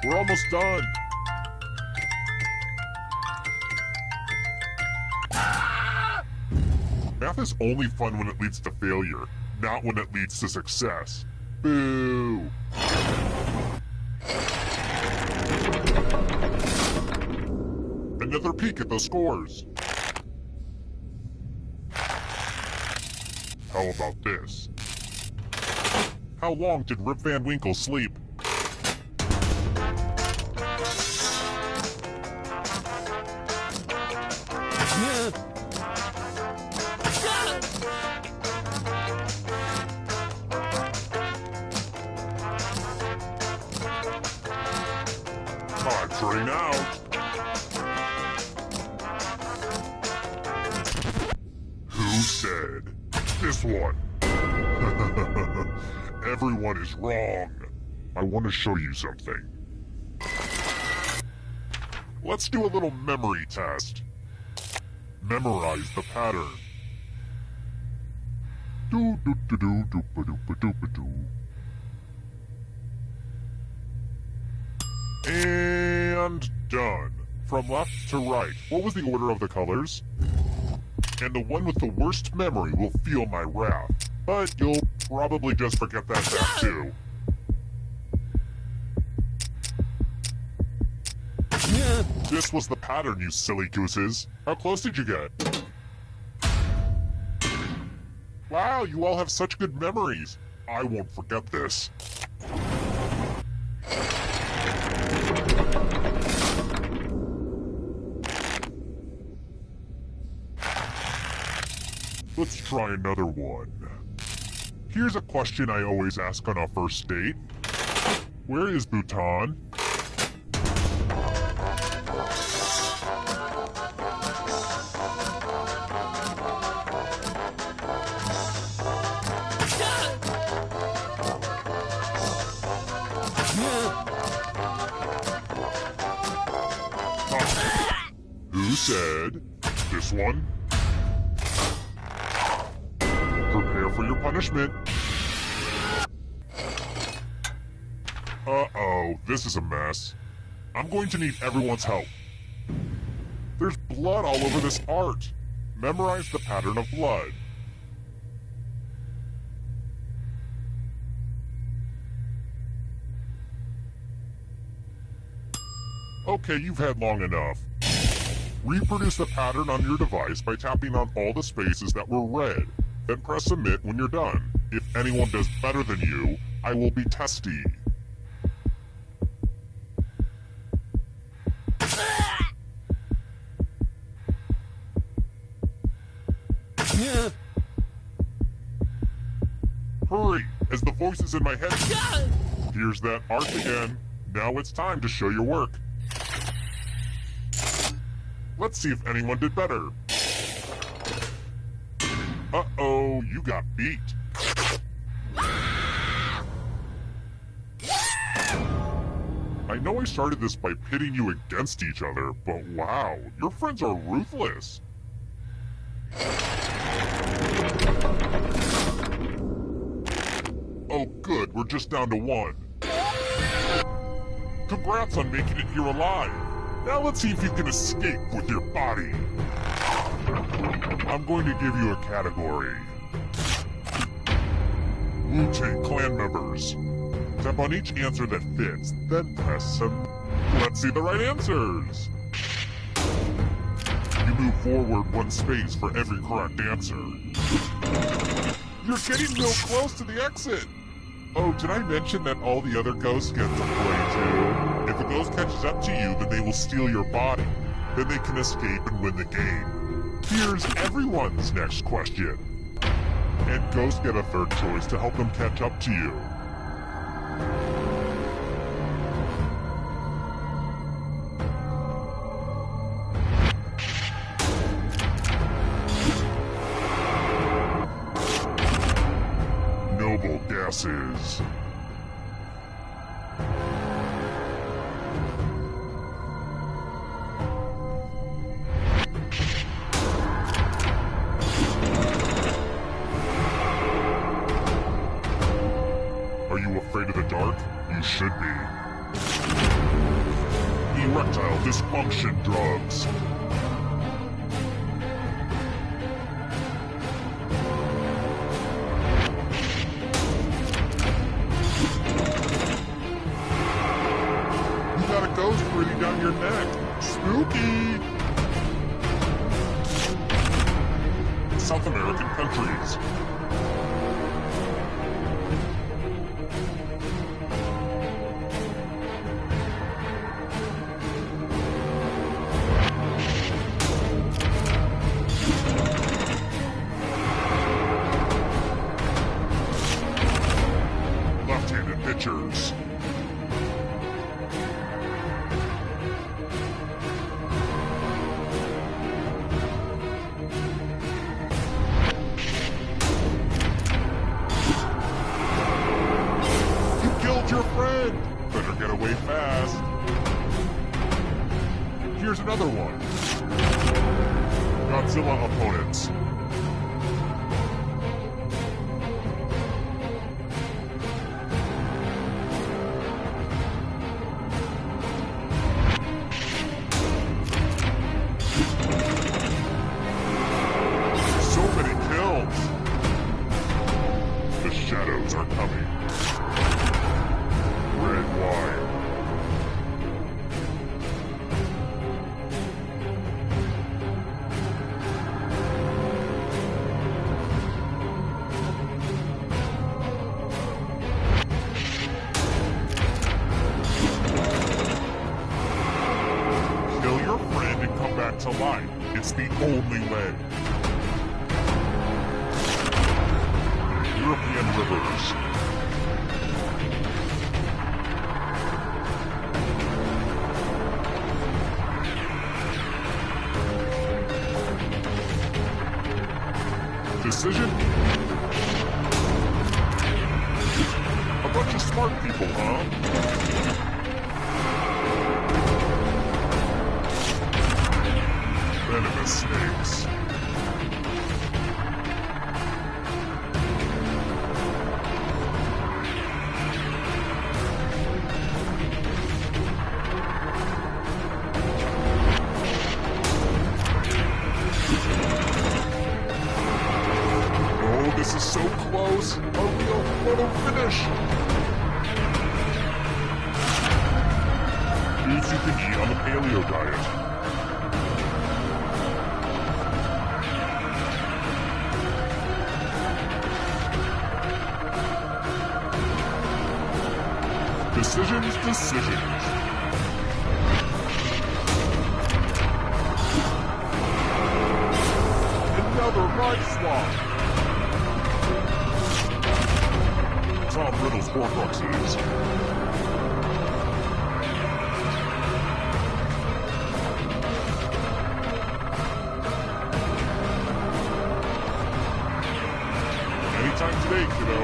Speaker 2: We're almost done. Math is only fun when it leads to failure, not when it leads to success. Boo! Another peek at the scores. How about this? How long did Rip Van Winkle sleep? Time's running out. Who said this one? Everyone is wrong. I want to show you something. Let's do a little memory test. Memorize the pattern. Do do do do do ba do ba do ba do. And done. from left to right. What was the order of the colors? And the one with the worst memory will feel my wrath. But you'll probably just forget that fact too. This was the pattern, you silly gooses. How close did you get? Wow, you all have such good memories. I won't forget this. Let's try another one. Here's a question I always ask on a first date. Where is Bhutan? Who said this one? Prepare for your punishment. Uh-oh, this is a mess. I'm going to need everyone's help. There's blood all over this art. Memorize the pattern of blood. Okay, you've had long enough. Reproduce the pattern on your device by tapping on all the spaces that were red. Then press submit when you're done. If anyone does better than you, I will be testy. Hurry, as the voice is in my head. Here's that art again. Now it's time to show your work. Let's see if anyone did better. Uh-oh, you got beat. I know I started this by pitting you against each other, but wow, your friends are ruthless. Oh good, we're just down to one. Congrats on making it here alive. Now let's see if you can escape with your body. I'm going to give you a category. Wu-Tang Clan members. Tap on each answer that fits, then press some. Let's see the right answers. You move forward one space for every correct answer. You're getting real close to the exit. Oh, did I mention that all the other ghosts get to play too? If a ghost catches up to you, then they will steal your body. Then they can escape and win the game. Here's everyone's next question. And ghosts get a third choice to help them catch up to you. Noble guesses. Are you afraid of the dark? You should be. Erectile dysfunction drugs. You got a ghost breathing down your neck. Spooky! South American countries. Left-handed pitchers. You killed your friend! Better get away fast. Here's another one. Godzilla opponents. come back to life. It's the only way. European rivers. Decision? A bunch of smart people, huh? Venomous snakes. Oh, this is so close. A real photo finish. Foods you can eat on the paleo diet. Decisions. Another right swap. Tom Riddle's Horcruxes. Anytime today, kiddo.